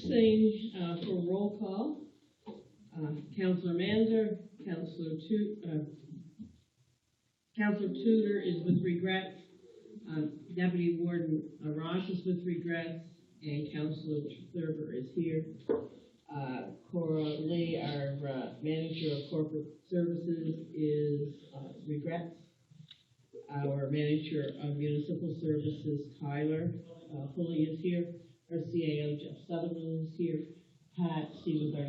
thing for roll call, Councillor Manzer, Councillor Tudor is with regrets, Deputy Warden Ross is with regrets, and Councillor Thurber is here. Cora Lee, our Manager of Corporate Services, is regrets. Our Manager of Municipal Services, Tyler Pulley, is here. Our CAO, Jeff Sutherland, is here. Pat Stevens, our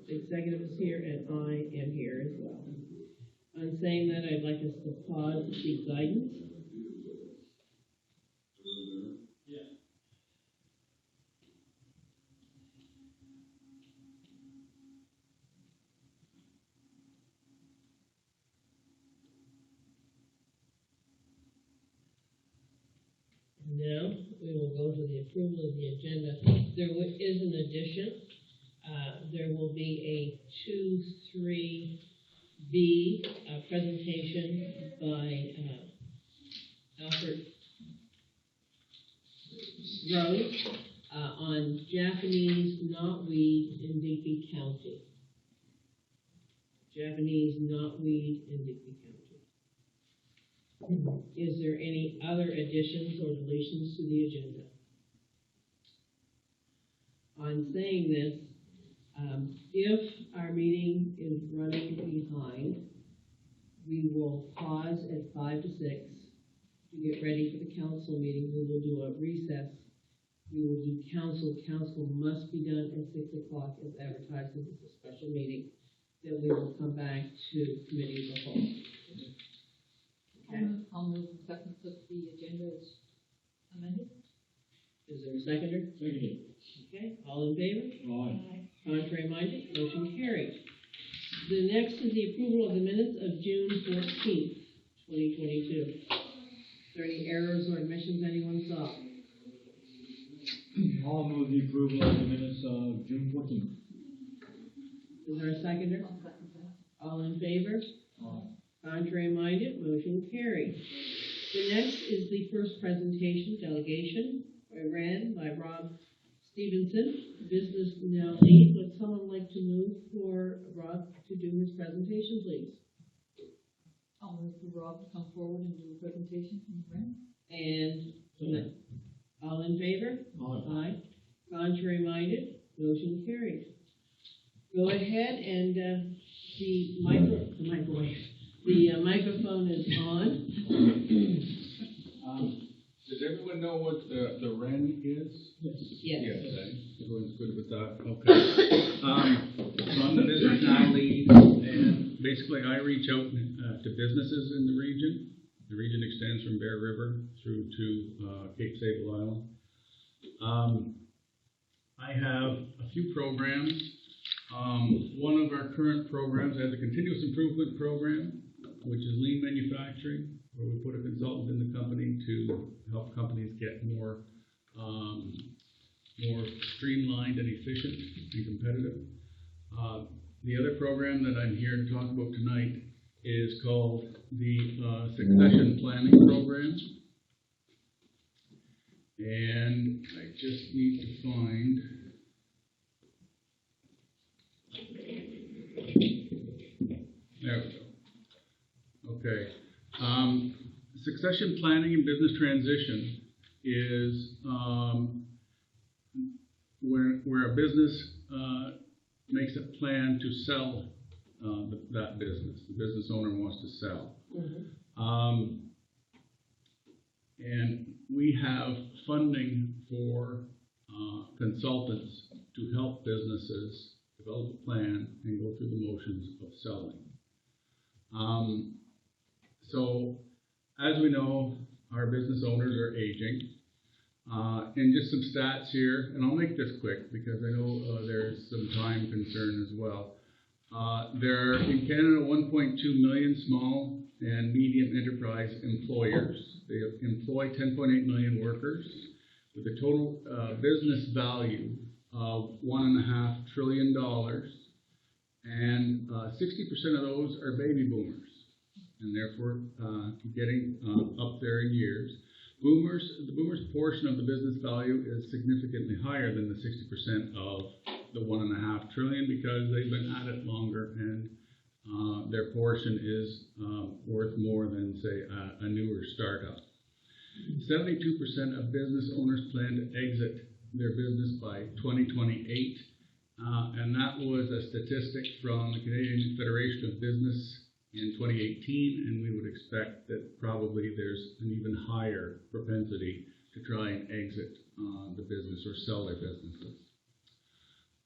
executive is here, and I am here as well. On saying that, I'd like us to pause to seek guidance. Now, we will go to the approval of the agenda. There is an addition. There will be a 2-3B presentation by Alfred Rose on Japanese knotweed in Digby County. Japanese knotweed in Digby County. Is there any other additions or deletions to the agenda? On saying this, if our meeting is running behind, we will pause at 5 to 6 to get ready for the council meeting. We will do a recess. We will do council. Council must be done at 6 o'clock as advertised as a special meeting. Then we will come back to committee of the whole. Okay. I'll move acceptance of the agenda as amended. Is there a seconder? Seconded. Okay, all in favor? Aye. Contrary minded, motion carried. The next is the approval of the minutes of June 14th, 2022. Is there any errors or omissions anyone saw? I'll move the approval of the minutes of June 14th. Is there a seconder? I'll second that. All in favor? Aye. Contrary minded, motion carried. The next is the first presentation delegation ran by Rob Stevenson, business now lead. Would someone like to move for Rob to do his presentation, please? I'll move for Rob to come forward and do a presentation from the room. And all in favor? Aye. Aye. Contrary minded, motion carried. Go ahead and the microphone is on. Does everyone know what the REN is? Yes. Yes. Everyone's good with that? Okay. So I'm the business now lead, and basically I reach out to businesses in the region. The region extends from Bear River through to Cape Sable Island. I have a few programs. One of our current programs has a continuous improvement program, which is lean manufacturing, where we put a consultant in the company to help companies get more streamlined and efficient and competitive. The other program that I'm here to talk about tonight is called the Succession Planning Program. And I just need to find... There we go. Okay. Succession planning and business transition is where a business makes a plan to sell that business. The business owner wants to sell. Mm-hmm. And we have funding for consultants to help businesses develop a plan and go through the motions of selling. So, as we know, our business owners are aging. And just some stats here, and I'll make this quick because I know there's some time concern as well. There are in Canada 1.2 million small and medium enterprise employers. They employ 10.8 million workers with a total business value of $1.5 trillion, and 60% of those are baby boomers, and therefore getting up there in years. The boomers portion of the business value is significantly higher than the 60% of the 1.5 trillion because they've been at it longer and their portion is worth more than, say, a newer startup. 72% of business owners plan to exit their business by 2028, and that was a statistic from the Canadian Federation of Business in 2018, and we would expect that probably there's an even higher propensity to try and exit the business or sell their businesses.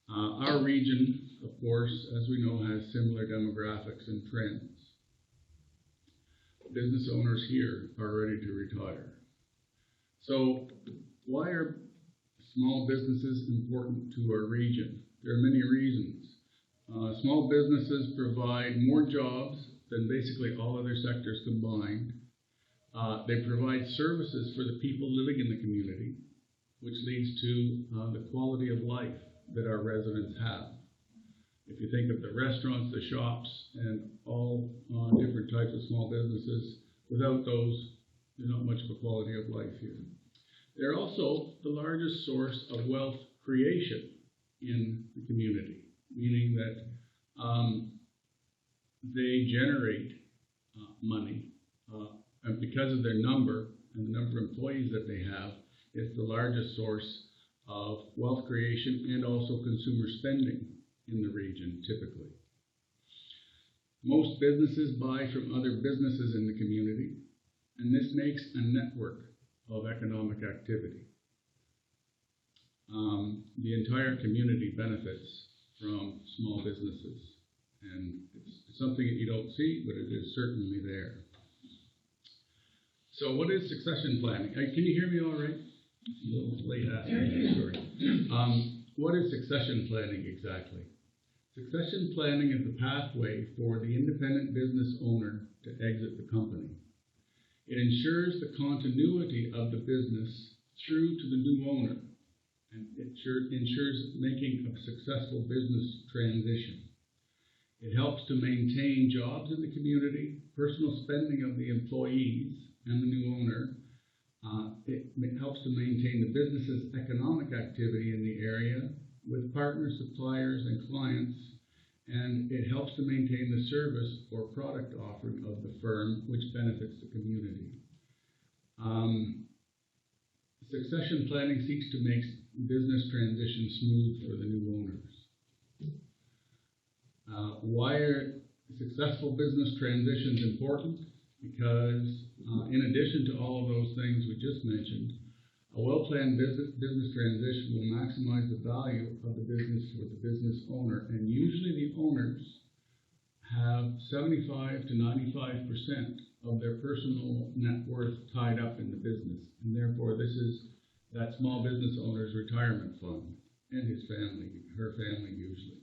Our region, of course, as we know, has similar demographics and trends. Business owners here are ready to retire. So why are small businesses important to our region? There are many reasons. Small businesses provide more jobs than basically all other sectors combined. They provide services for the people living in the community, which leads to the quality of life that our residents have. If you think of the restaurants, the shops, and all different types of small businesses, without those, there's not much of a quality of life here. They're also the largest source of wealth creation in the community, meaning that they generate money, and because of their number and the number of employees that they have, it's the largest source of wealth creation and also consumer spending in the region, typically. Most businesses buy from other businesses in the community, and this makes a network of economic activity. The entire community benefits from small businesses, and it's something that you don't see, but it is certainly there. So what is succession planning? Can you hear me all right? A little late asking, sorry. What is succession planning exactly? Succession planning is the pathway for the independent business owner to exit the company. It ensures the continuity of the business through to the new owner, and it ensures making a successful business transition. It helps to maintain jobs in the community, personal spending of the employees and the new owner. It helps to maintain the business's economic activity in the area with partners, suppliers, and clients, and it helps to maintain the service or product offering of the firm, which benefits the community. Succession planning seeks to make business transition smooth for the new owners. Why are successful business transitions important? Because in addition to all of those things we just mentioned, a well-planned business transition will maximize the value of the business for the business owner, and usually the owners have 75 to 95% of their personal net worth tied up in the business, and therefore this is that small business owner's retirement fund and his family, her family usually.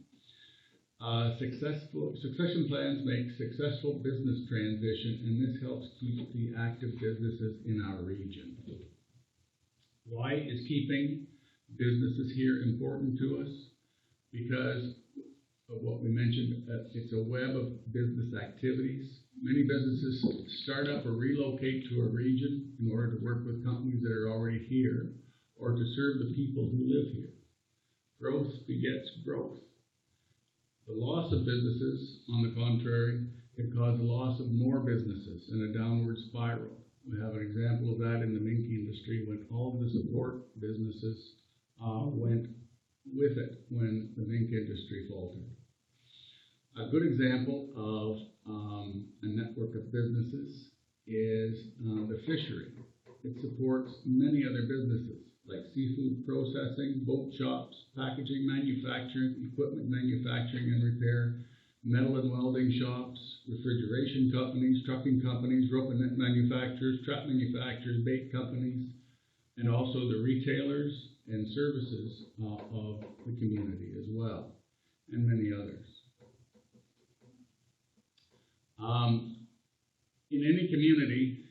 Succession plans make successful business transition, and this helps keep the active businesses in our region. Why is keeping businesses here important to us? Because of what we mentioned, it's a web of business activities. Many businesses start up or relocate to a region in order to work with companies that are already here or to serve the people who live here. Growth begets growth. The loss of businesses, on the contrary, can cause the loss of more businesses and a downward spiral. We have an example of that in the mink industry when all of the support businesses went with it when the mink industry faltered. A good example of a network of businesses is the fishery. It supports many other businesses like seafood processing, boat shops, packaging, manufacturing, equipment manufacturing and repair, metal and welding shops, refrigeration companies, trucking companies, rope and net manufacturers, trap manufacturers, bait companies, and also the retailers and services of the community as well, and many others. In any community,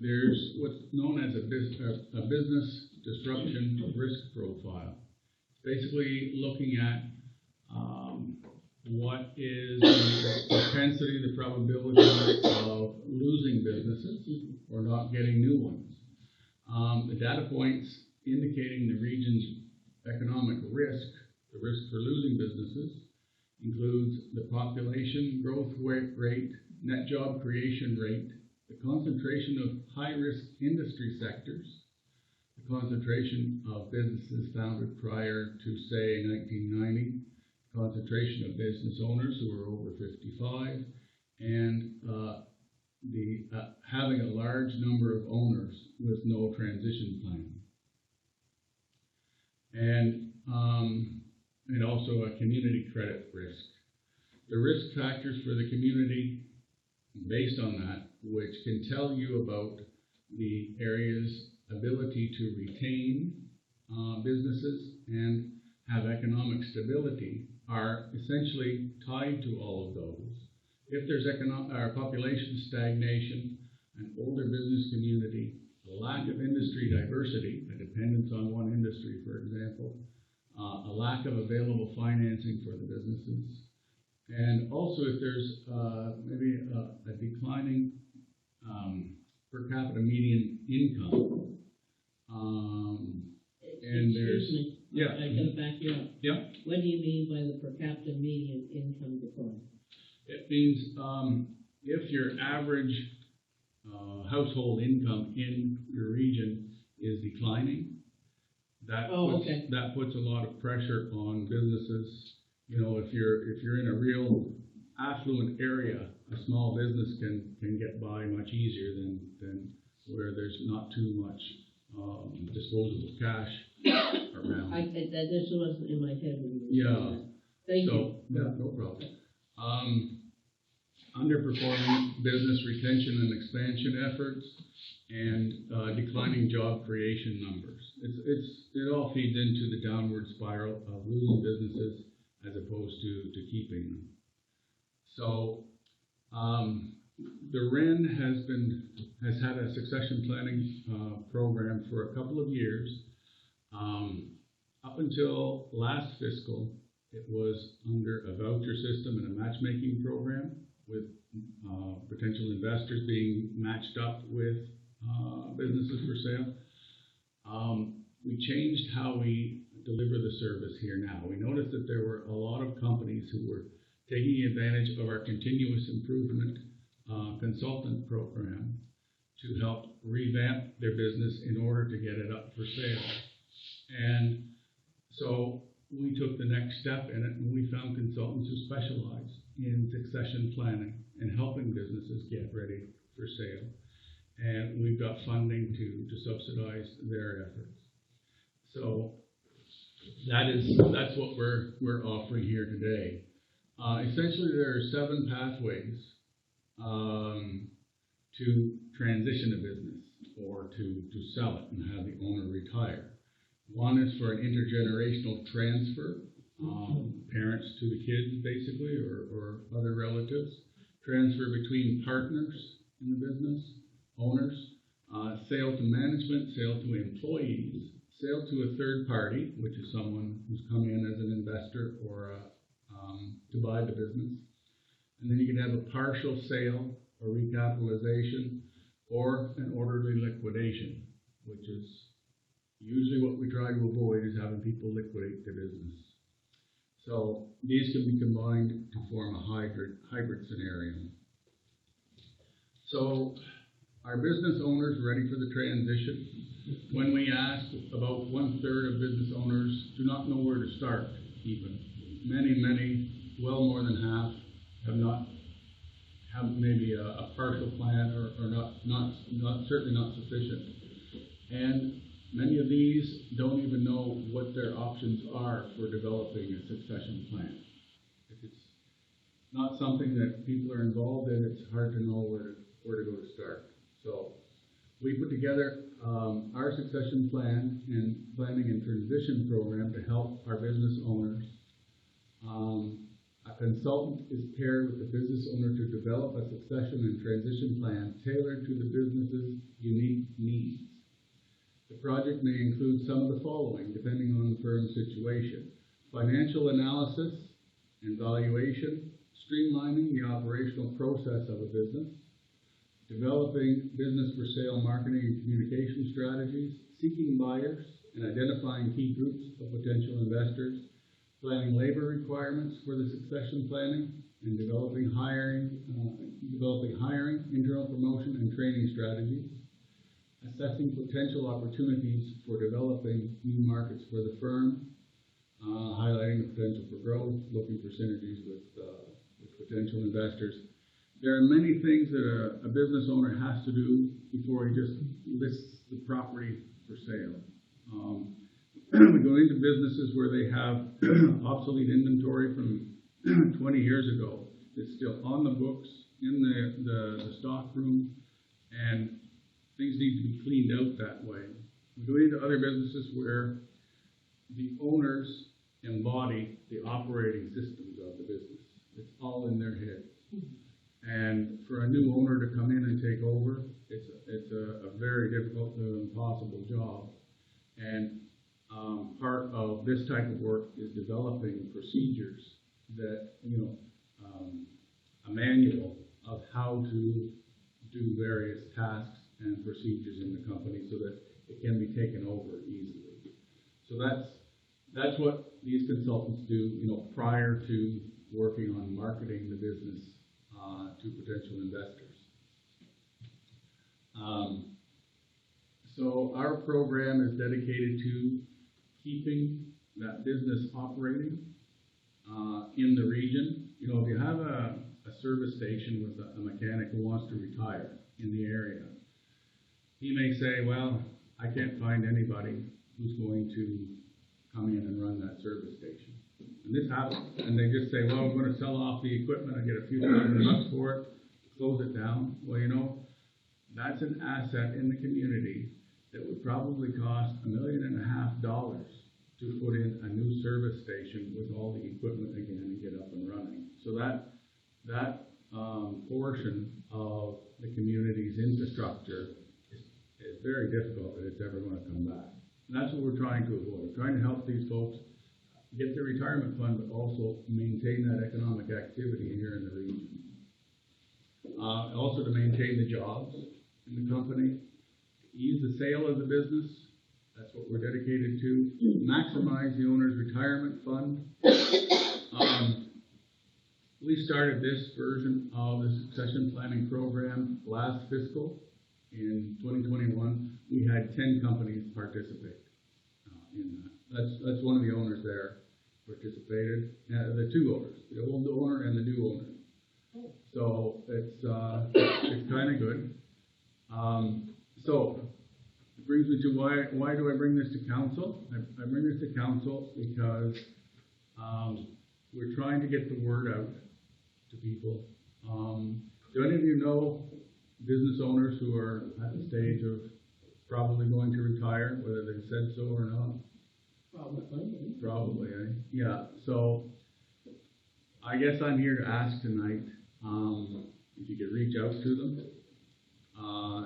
there's what's known as a business disruption risk profile. Basically looking at what is the propensity, the probability of losing businesses or not getting new ones. The data points indicating the region's economic risk, the risk for losing businesses, includes the population growth rate, net job creation rate, the concentration of high-risk industry sectors, the concentration of businesses founded prior to, say, 1990, concentration of business owners who are over 55, and having a large number of owners with no transition plan. And also a community credit risk. The risk factors for the community based on that, which can tell you about the area's ability to retain businesses and have economic stability, are essentially tied to all of those. If there's population stagnation, an older business community, a lack of industry diversity, a dependence on one industry, for example, a lack of available financing for the businesses, and also if there's maybe a declining per capita median income, and there's, Excuse me, yeah. I gotta back you up. Yeah. What do you mean by the per capita median income decline? It means if your average household income in your region is declining, that puts a lot of pressure on businesses. You know, if you're in a real affluent area, a small business can get by much easier than where there's not too much disposable cash around. That just wasn't in my head when you were Yeah. saying that. Thank you. Yeah, no problem. Underperforming business retention and expansion efforts, and declining job creation numbers. It all feeds into the downward spiral of losing businesses as opposed to keeping them. So the REN has had a succession planning program for a couple of years. Up until last fiscal, it was under a voucher system and a matchmaking program, with potential investors being matched up with businesses for sale. We changed how we deliver the service here now. We noticed that there were a lot of companies who were taking advantage of our continuous improvement consultant program to help revamp their business in order to get it up for sale. And so we took the next step in it, and we found consultants who specialize in succession planning and helping businesses get ready for sale. And we've got funding to subsidize their efforts. So that's what we're offering here today. Essentially, there are 7 pathways to transition a business or to sell it and have the owner retire. One is for an intergenerational transfer, parents to the kids, basically, or other relatives. Transfer between partners in the business, owners, sale to management, sale to employees, sale to a third party, which is someone who's come in as an investor or to buy the business. And then you can have a partial sale or recapitalization, or an orderly liquidation, which is usually what we try to avoid, is having people liquidate their business. So these can be combined to form a hybrid scenario. So are business owners ready for the transition? When we ask, about 1/3 of business owners do not know where to start even. Many, well more than half, have maybe a partial plan or certainly not sufficient. And many of these don't even know what their options are for developing a succession plan. If it's not something that people are involved in, it's hard to know where to go to start. So we put together our succession plan and planning and transition program to help our business owners. A consultant is paired with the business owner to develop a succession and transition plan tailored to the business's unique needs. The project may include some of the following, depending on the firm's situation: financial analysis and valuation, streamlining the operational process of a business, developing business for sale marketing and communication strategies, seeking buyers and identifying key groups of potential investors, planning labor requirements for the succession planning, and developing hiring, internal promotion and training strategies, assessing potential opportunities for developing new markets for the firm, highlighting the potential for growth, looking for synergies with potential investors. There are many things that a business owner has to do before he just lists the property for sale. We go into businesses where they have obsolete inventory from 20 years ago. It's still on the books, in the stock room, and things need to be cleaned out that way. We go into other businesses where the owners embody the operating systems of the business. It's all in their heads. And for a new owner to come in and take over, it's a very difficult to impossible job. And part of this type of work is developing procedures that, a manual of how to do various tasks and procedures in the company so that it can be taken over easily. So that's what these consultants do, prior to working on marketing the business to potential investors. So our program is dedicated to keeping that business operating in the region. If you have a service station with a mechanic who wants to retire in the area, he may say, well, I can't find anybody who's going to come in and run that service station. And this happens, and they just say, well, we're going to sell off the equipment, I get a few $1,000 for it, close it down. Well, that's an asset in the community that would probably cost $1.5 million to put in a new service station with all the equipment again and get up and running. So that portion of the community's infrastructure is very difficult that it's ever going to come back. And that's what we're trying to avoid. We're trying to help these folks get their retirement fund, but also maintain that economic activity here in the region. Also to maintain the jobs in the company, ease the sale of the business. That's what we're dedicated to. Maximize the owner's retirement fund. We started this version of the succession planning program last fiscal. In 2021, we had 10 companies participate in that. That's one of the owners there participated. The two owners, the old owner and the new owner. So it's kind of good. So it brings me to why do I bring this to council? I bring this to council because we're trying to get the word out to people. Do any of you know business owners who are at the stage of probably going to retire, whether they said so or not? Probably, eh? Yeah. So I guess I'm here to ask tonight if you could reach out to them,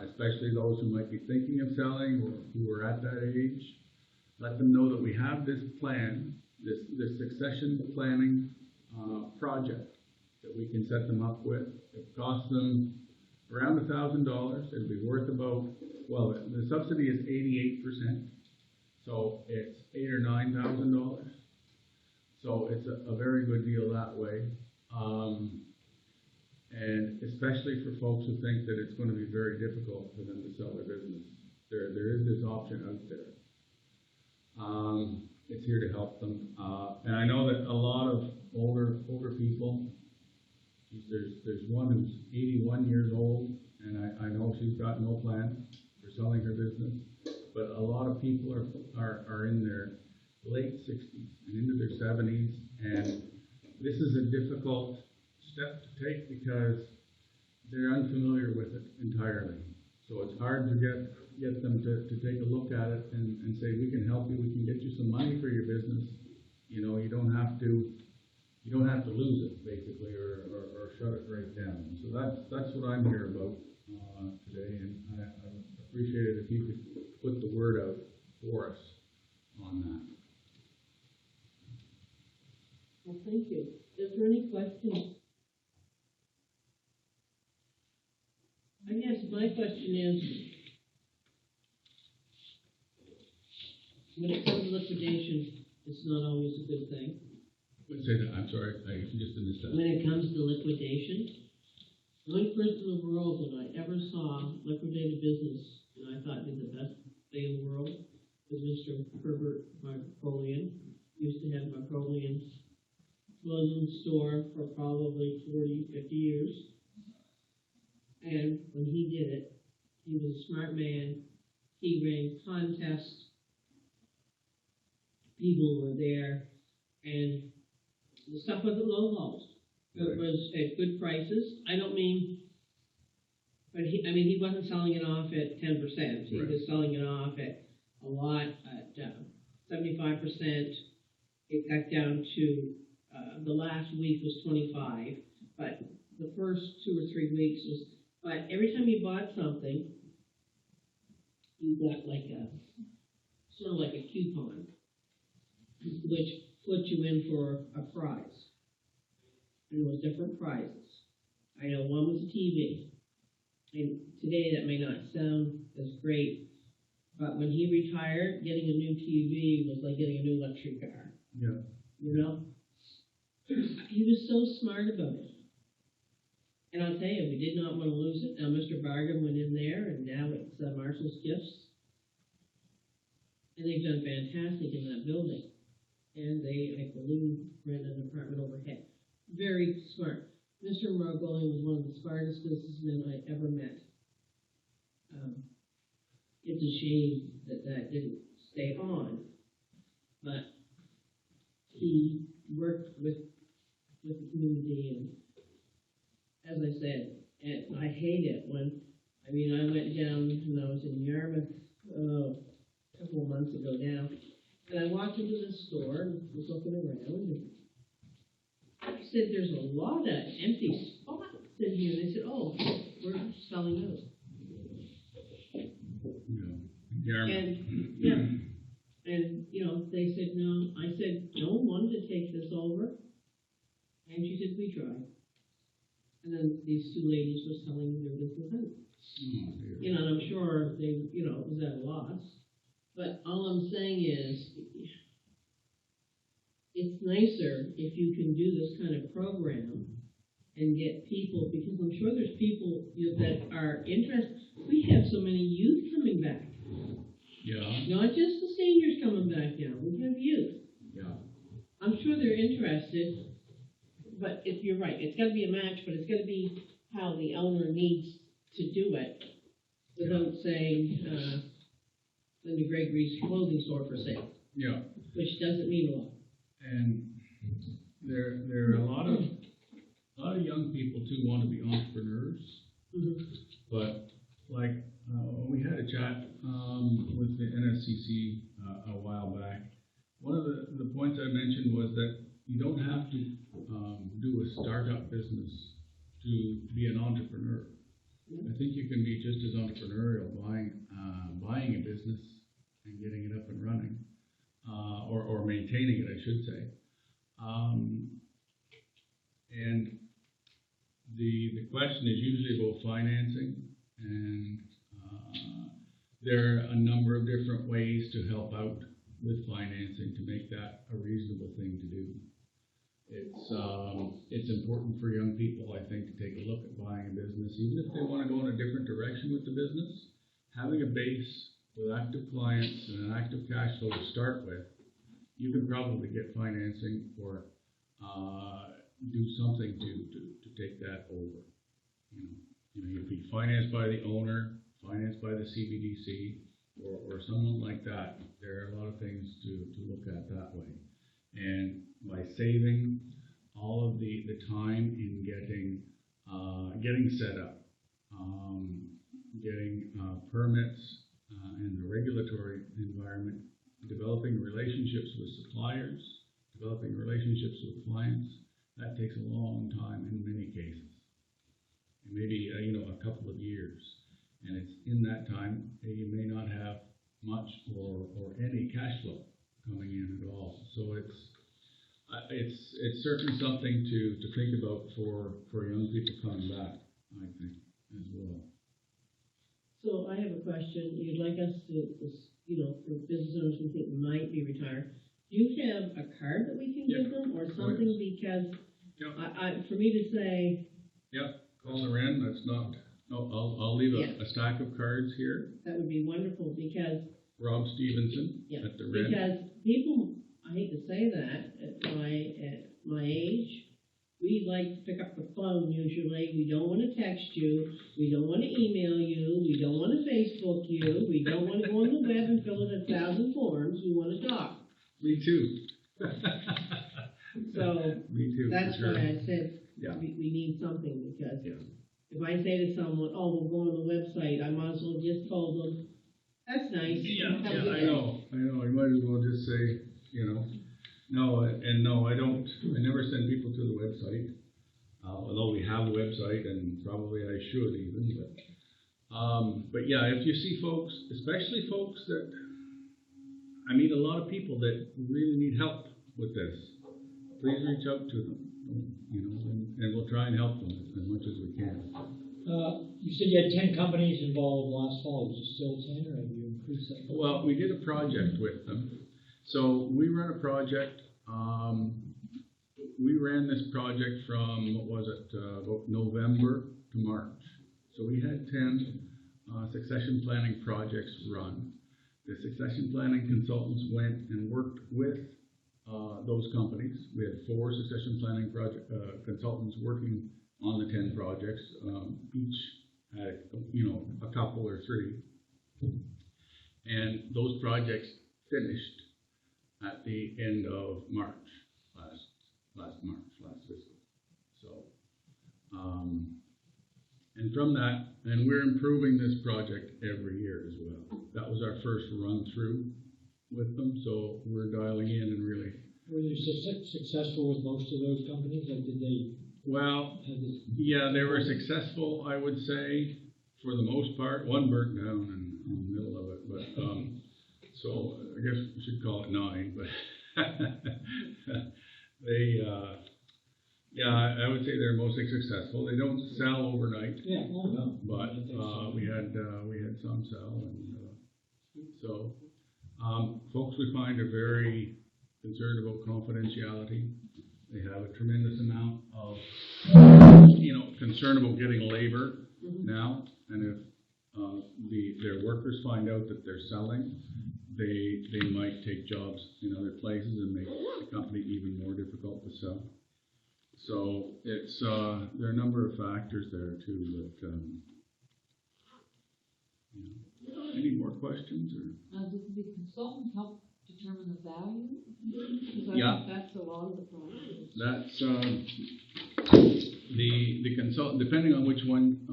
especially those who might be thinking of selling or who are at that age. Let them know that we have this plan, this succession planning project that we can set them up with. It costs them around $1,000. It'll be worth the subsidy is 88%, so it's $8,000 or $9,000. So it's a very good deal that way, and especially for folks who think that it's going to be very difficult for them to sell their business. There is this option out there. It's here to help them, and I know that a lot of older people. There's one who's 81 years old, and I know she's got no plans for selling her business. But a lot of people are in their late 60s and into their 70s, and this is a difficult step to take because they're unfamiliar with it entirely. So it's hard to get them to take a look at it and say, we can help you, we can get you some money for your business. You don't have to lose it, basically, or shut it right down. So that's what I'm here about today, and I appreciate it if you could put the word out for us on that. Well, thank you. Is there any questions? I guess question is, when it comes to liquidation, it's not always a good thing. Say that, I'm sorry, I just missed that. When it comes to liquidation, the only person in the world that I ever saw liquidate a business, and I thought did the best thing in the world, was Mr. Herbert Napoleon. Used to have Napoleon's clothing store for probably 40, 50 years. And when he did it, he was a smart man. He ran contests. People were there, and the stuff wasn't low-low. It was at good prices. I don't mean, but he wasn't selling it off at 10%. He was selling it off at a lot, at 75%. It got down to, the last week was 25, but the first 2 or 3 weeks was, but every time you bought something, you got like sort of like a coupon, which put you in for a prize. And there was different prizes. I know one was a TV. And today that may not sound as great, but when he retired, getting a new TV was like getting a new luxury car. Yeah. You know? He was so smart about it. And I'll tell you, we did not want to lose it. Now, Mr. Bargain went in there, and now it's Marshall's Gifts. And they've done fantastic in that building. And they, I believe, ran an apartment overhead. Very smart. Mr. Margolian was one of the smartest businessmen I ever met. It's a shame that that didn't stay on, but he worked with the community, and as I said, and I hate it when, I went down when I was in Yarmouth a couple of months ago now, and I walked into the store and was looking around, and I said, there's a lot of empty spots in here. They said, oh, we're selling out. Yeah. And, yeah, and, they said, no. I said, no one wanted to take this over. And she said, we tried. And then these two ladies were selling their business out. Oh, dear. And I'm sure they, it was at a loss. But all I'm saying is, it's nicer if you can do this kind of program and get people, because I'm sure there's people that are interested. We have so many youth coming back. Yeah. Not just the seniors coming back now. We have youth. Yeah. I'm sure they're interested, but if you're right, it's got to be a match, but it's got to be how the owner needs to do it without saying, Linda Gregory's clothing store for sale. Yeah. Which doesn't mean a lot. And there are a lot of young people too want to be entrepreneurs. Mm-hmm. But like we had a chat with the NSCC a while back. One of the points I mentioned was that you don't have to do a startup business to be an entrepreneur. I think you can be just as entrepreneurial buying a business and getting it up and running, or maintaining it, I should say. And the question is usually about financing, and there are a number of different ways to help out with financing to make that a reasonable thing to do. It's important for young people, I think, to take a look at buying a business, even if they want to go in a different direction with the business. Having a base with active clients and an active cash flow to start with, you can probably get financing or do something to take that over. You'd be financed by the owner, financed by the CBDC, or someone like that. There are a lot of things to look at that way. And by saving all of the time in getting set up, getting permits in the regulatory environment, developing relationships with suppliers, developing relationships with clients, that takes a long time in many cases. Maybe a couple of years. And it's in that time that you may not have much or any cash flow coming in at all. So it's certainly something to think about for young people coming back, I think, as well. So I have a question. You'd like us to, you know, for business owners we think might be retired. Do you have a card that we can Yeah. give them or something? Because Yeah. for me to say, Call her in, that's not, no, I'll leave Yeah. a stack of cards here. that would be wonderful because, Rob Stevenson yeah, at the Red. because people, I hate to say that, at my age, we like to pick up the phone usually. We don't want to text you. We don't want to email you. We don't want to Facebook you. We don't want to go on the web and fill in 1,000 forms. We want to talk. Me too. So Me too, that's for sure. why I said Yeah. we need something because Yeah. if I say to someone, "Oh, we'll go on the website," I might as well just tell them, "That's nice." Have a good I day." know, you might as well just say, you know, no, and no, I never send people to the website, although we have a website and probably I should even, but yeah, if you see folks, especially folks that, I meet a lot of people that really need help with this, please reach out to them, you know, and we'll try and help them as much as we can. You said you had 10 companies involved last fall. Is it still 10 or have you increased that? Well, we did a project with them. So we run a project, we ran this project from, about November to March. So we had 10 succession planning projects run. The succession planning consultants went and worked with those companies. We had 4 succession planning consultants working on the 10 projects. Each had, you know, a couple or 3. And those projects finished at the end of March, last fiscal. So, and from that, and we're improving this project every year as well. That was our first run through with them, so we're dialing in and really. Were you successful with most of those companies? Like, did they Well, have this? yeah, they were successful, I would say, for the most part. One burnt down in the middle of it, but, so I guess we should call it 9, but they, I would say they're mostly successful. They don't sell overnight, Yeah, no. but, we had some sell, and, so, folks we find are very concerned about confidentiality. They have a tremendous amount of, you know, concern about getting labor now, and if their workers find out that they're selling, they might take jobs in other places and make the company even more difficult to sell. So it's there are a number of factors there too. But you know, any more questions or? Now, does the consultant help determine the value? Because I Yeah. think that's a lot of the problem. That's the consultant, depending on which one,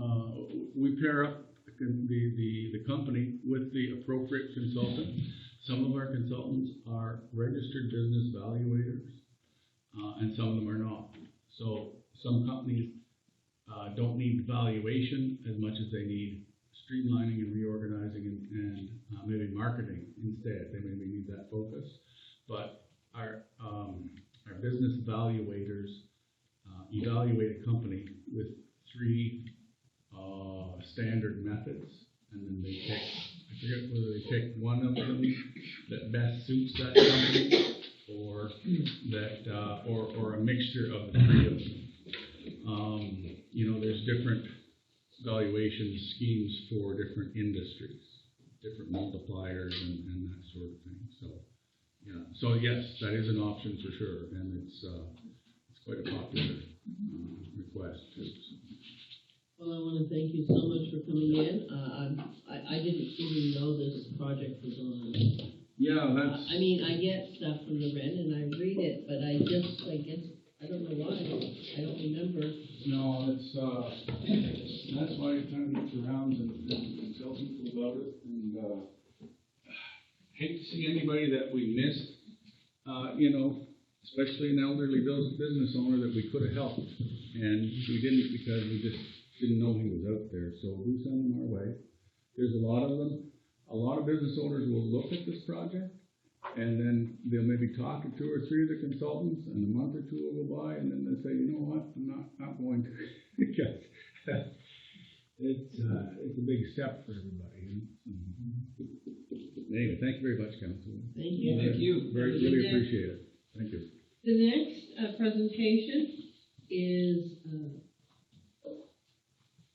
we pair up the company with the appropriate consultant. Some of our consultants are registered business valuators, and some of them are not. So some companies don't need valuation as much as they need streamlining and reorganizing and maybe marketing instead. They maybe need that focus. But our business valuators evaluate a company with 3 standard methods, and then they pick, I forget whether they pick one of them that best suits that company, or that or a mixture of the 3 of them. You know, there's different valuation schemes for different industries, different multipliers and that sort of thing. So yeah, so yes, that is an option for sure, and it's quite a popular request too. Well, I want to thank you so much for coming in. I didn't even know this project was on. Yeah, that's. I mean, I get stuff from the Red and I read it, but I guess, I don't know why. I don't remember. No, it's that's why it kind of gets around and tell people about it, and hate to see anybody that we missed, you know, especially an elderly business owner that we could have helped, and we didn't because we just didn't know he was out there. So we send them our way. There's a lot of them. A lot of business owners will look at this project, and then they'll maybe talk to 2 or 3 of the consultants, and a month or 2 will go by, and then they'll say, you know what, I'm not going to, because it's a big step for everybody. Anyway, thank you very much, Council. Thank you. Thank you. Very, really appreciate it. Thank you. The next presentation is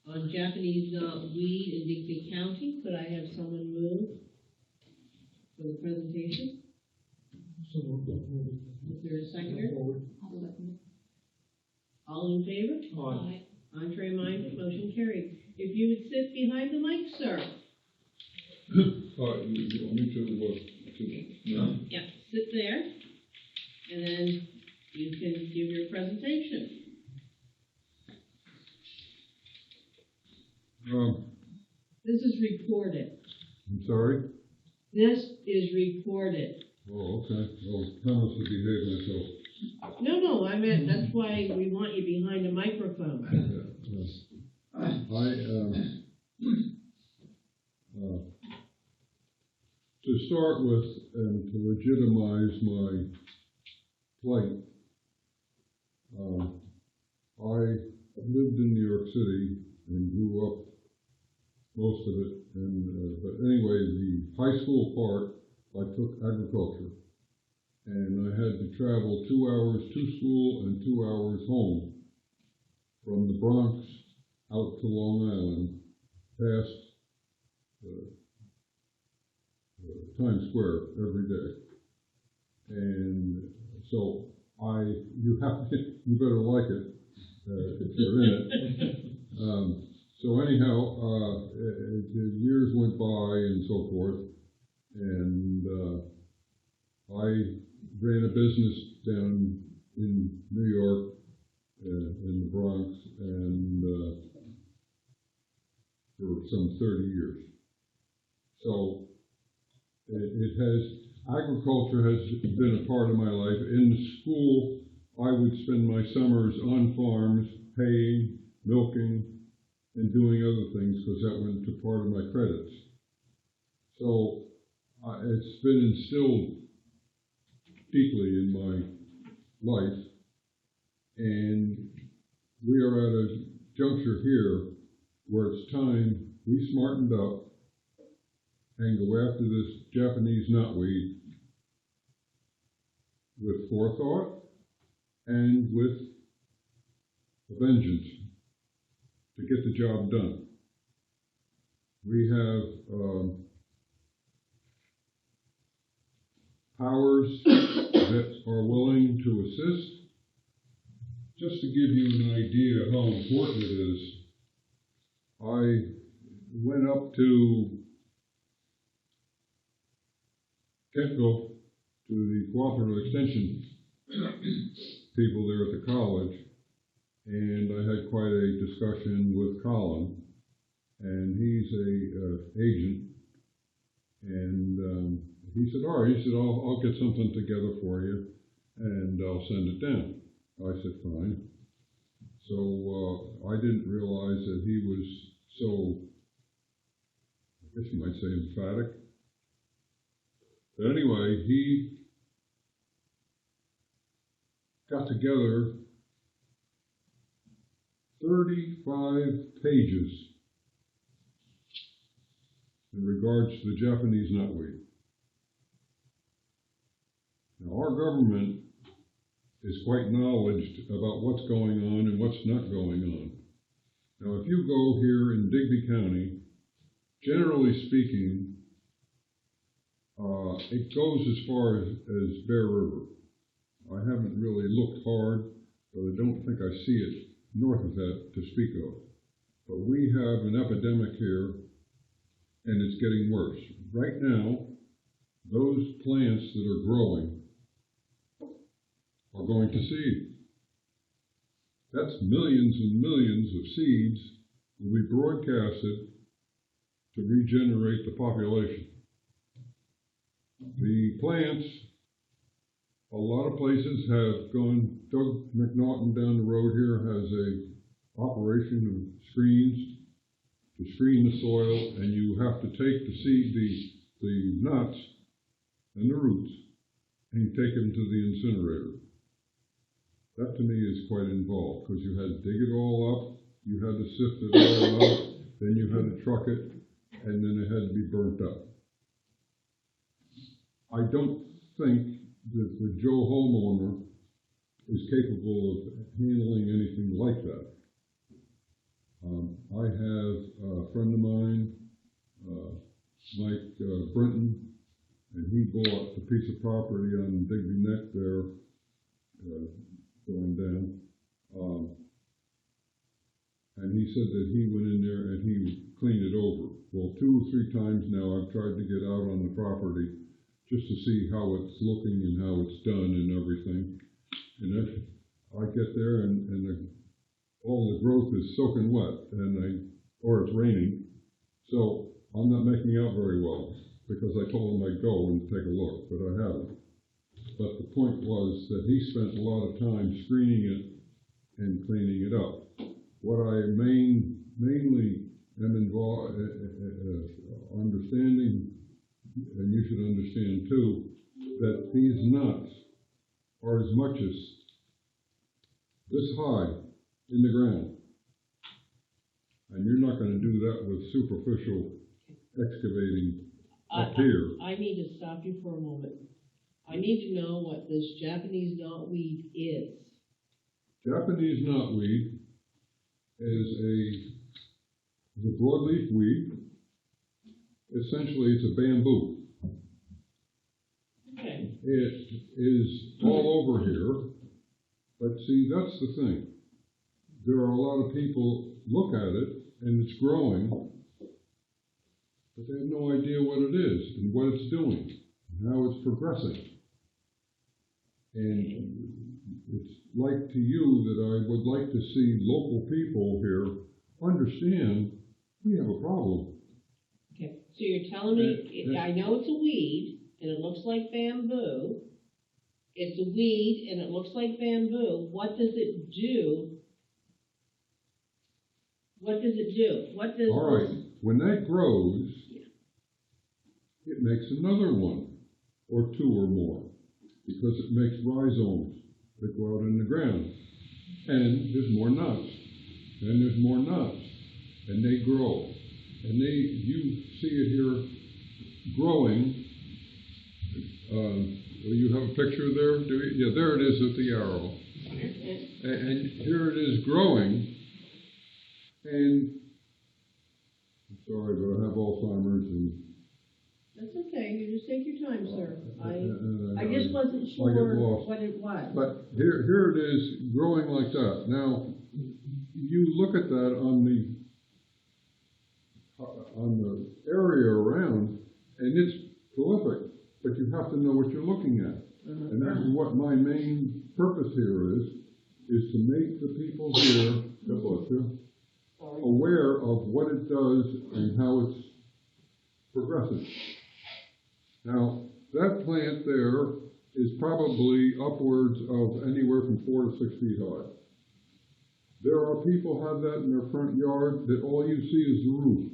on Japanese knotweed in Digby County. Could I have someone move for the presentation? So we'll Is there a seconder? forward. I'll second it. All in favor? Aye. Contrary minded, motion carried. If you would sit behind the mic, sir. You want me to, no? Yeah, sit there, and then you can give your presentation. This is recorded. I'm sorry? This is recorded. Oh, okay. Well, promise to behave myself. No, I meant, that's why we want you behind a microphone. To start with, and to legitimize my plight, I lived in New York City and grew up most of it. And but anyway, the high school part, I took agriculture, and I had to travel 2 hours to school and 2 hours home from the Bronx out to Long Island, past Times Square every day. And so you better like it if you're in it. So anyhow, years went by and so forth, and I ran a business down in New York, in the Bronx, and for some 30 years. So agriculture has been a part of my life. In school, I would spend my summers on farms, haying, milking, and doing other things, because that went to part of my credits. So it's been instilled deeply in my life, and we are at a juncture here where it's time we smartened up and go after this Japanese knotweed with forethought and with a vengeance to get the job done. We have powers that are willing to assist. Just to give you an idea how important it is, I went up to Ketco, to the Cooperative Extension people there at the college, and I had quite a discussion with Colin, and he's a agent, and he said, all right, he said, I'll get something together for you, and I'll send it down. I said, fine. So I didn't realize that he was so, I guess you might say, emphatic. But anyway, he got together 35 pages in regards to the Japanese knotweed. Now, our government is quite knowledgeable about what's going on and what's not going on. Now, if you go here in Digby County, generally speaking, it goes as far as Bear River. I haven't really looked hard, but I don't think I see it north of that to speak of. But we have an epidemic here, and it's getting worse. Right now, those plants that are growing are going to seed. That's millions and millions of seeds will be broadcasted to regenerate the population. The plants, a lot of places have gone. Doug McNaughton down the road here has a operation of screens to screen the soil, and you have to take the seed, the nuts and the roots, and you take them to the incinerator. That to me is quite involved, because you had to dig it all up, you had to sift it all out, then you had to truck it, and then it had to be burnt up. I don't think that the Joe homeowner is capable of handling anything like that. I have a friend of mine, Mike Brinton, and he bought a piece of property on Digby Neck there, going down. And he said that he went in there and he cleaned it over. Well, 2 or 3 times now I've tried to get out on the property just to see how it's looking and how it's done and everything. And if I get there and all the growth is soaking wet or it's raining, so I'm not making out very well because I told him I'd go and take a look, but I haven't. But the point was that he spent a lot of time screening it and cleaning it up. What I mainly am involved, understanding, and you should understand too, that these nuts are as much as this high in the ground. And you're not going to do that with superficial excavating up here. I need to stop you for a moment. I need to know what this Japanese knotweed is. Japanese knotweed is a broadleaf weed. Essentially, it's a bamboo. Okay. It is all over here, but see, that's the thing. There are a lot of people look at it, and it's growing, but they have no idea what it is, and what it's doing, and how it's progressing. And it's like to you that I would like to see local people here understand we have a problem. Okay, so you're telling me, I know it's a weed, and it looks like bamboo. It's a weed, and it looks like bamboo. What does it do? What does it do? What does All right, when that grows, it makes another one, or 2 or more, because it makes rhizomes that go out in the ground. And there's more nuts, and there's more nuts, and they grow. And you see it here growing. You have a picture there? Yeah, there it is with the arrow. And here it is growing. And I'm sorry, but I have Alzheimer's and That's okay, you just take your time, sir. and I just wasn't I get sure lost. what it was. But here it is growing like that. Now, you look at that on the area around, and it's prolific, but you have to know what you're looking at. And that's what my main purpose here is to make the people here aware of what it does and how it's progressing. Now, that plant there is probably upwards of anywhere from 4 to 6 feet high. There are people have that in their front yard that all you see is the root.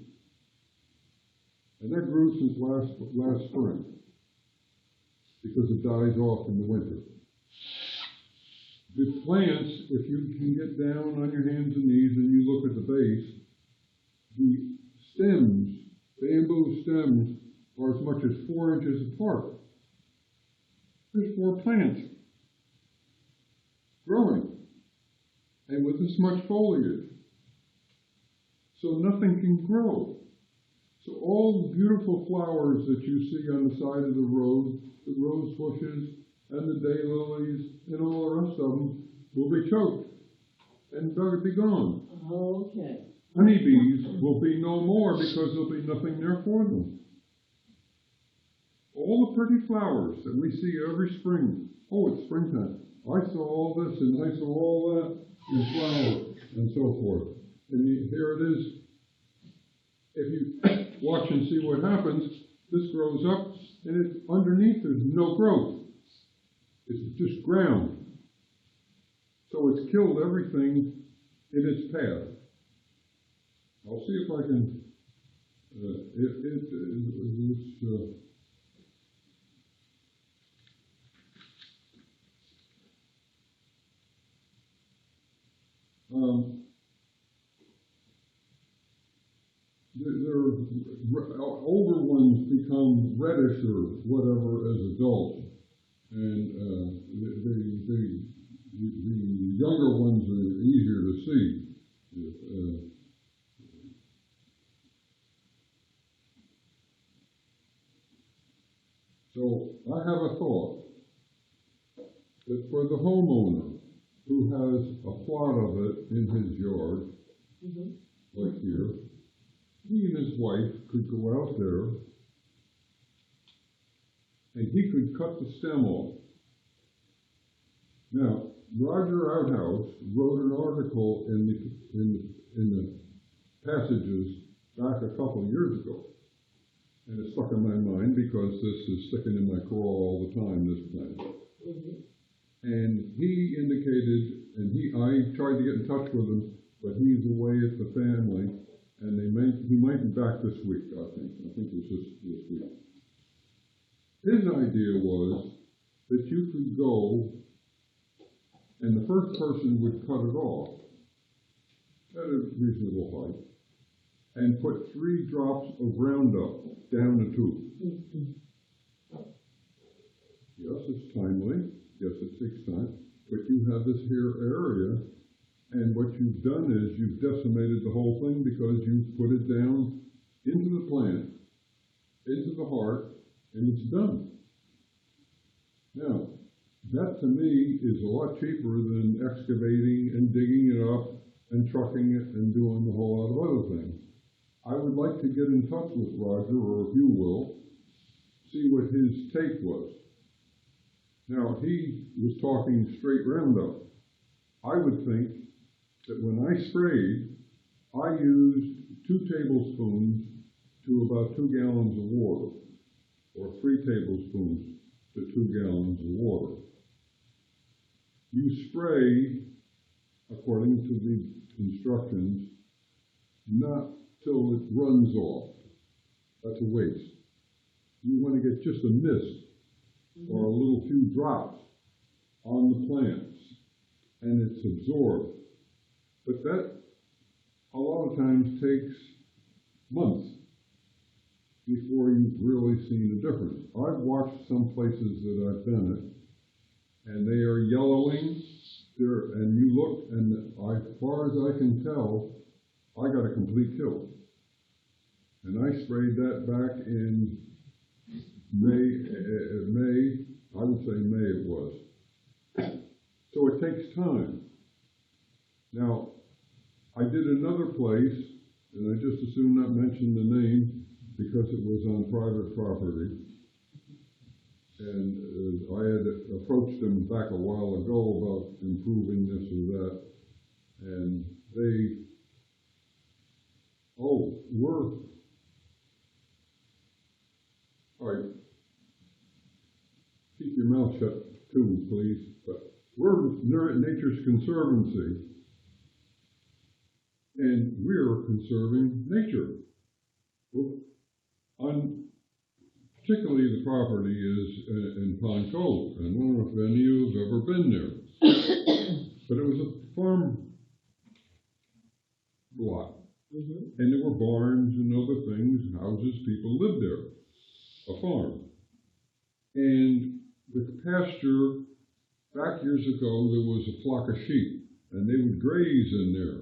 And that grew since last spring, because it dies off in the winter. The plants, if you can get down on your hands and knees and you look at the base, the stems, bamboo stems, are as much as 4 inches apart. There's 4 plants growing, and with this much foliage. So nothing can grow. So all the beautiful flowers that you see on the side of the road, the rose bushes and the daylilies and all the rest of them, will be choked and they'll be gone. Okay. Honeybees will be no more because there'll be nothing there for them. All the pretty flowers that we see every spring. Oh, it's springtime. I saw all this and I saw all that in flower and so forth. And here it is. If you watch and see what happens, this grows up and it's underneath there's no growth. It's just ground. So it's killed everything in its path. I'll see if I can, older ones become reddish or whatever as adults, and the younger ones are easier to see. So I have a thought that for the homeowner who has a plot of it in his yard, like here, he and his wife could go out there and he could cut the stem off. Now, Roger Outhouse wrote an article in the passages back a couple of years ago. And it stuck in my mind because this is sticking in my craw all the time, this plant. And he indicated, and I tried to get in touch with him, but he's away at the family, and he might be back this week, I think. I think it's this week. His idea was that you could go, and the first person would cut it off at a reasonable height, and put 3 drops of Roundup down a tube. Yes, it's timely. Yes, it takes time. But you have this here area, and what you've done is you've decimated the whole thing because you've put it down into the plant, into the heart, and it's done. Now, that to me is a lot cheaper than excavating and digging it up and trucking it and doing a whole lot of other things. I would like to get in touch with Roger, or if you will, see what his take was. Now, he was talking straight Roundup. I would think that when I sprayed, I used 2 tablespoons to about 2 gallons of water, or 3 tablespoons to 2 gallons of water. You spray, according to the instructions, not till it runs off. That's a waste. You want to get just a mist or a little few drops on the plants, and it's absorbed. But that a lot of times takes months before you've really seen a difference. I've watched some places that I've done it, and they are yellowing there, and you look, and as far as I can tell, I got a complete kill. And I sprayed that back in May, I would say May it was. So it takes time. Now, I did another place, and I just assume not mention the name because it was on private property. And I had approached them back a while ago about improving this or that. And they, all right, keep your mouth shut too, please. But we're Nature's Conservancy, and we're conserving nature. Particularly the property is in Pond Cove. I don't know if any of you have ever been there. But it was a farm lot. And there were barns and other things, houses, people lived there. A farm. And the pasture, back years ago, there was a flock of sheep. And they would graze in there.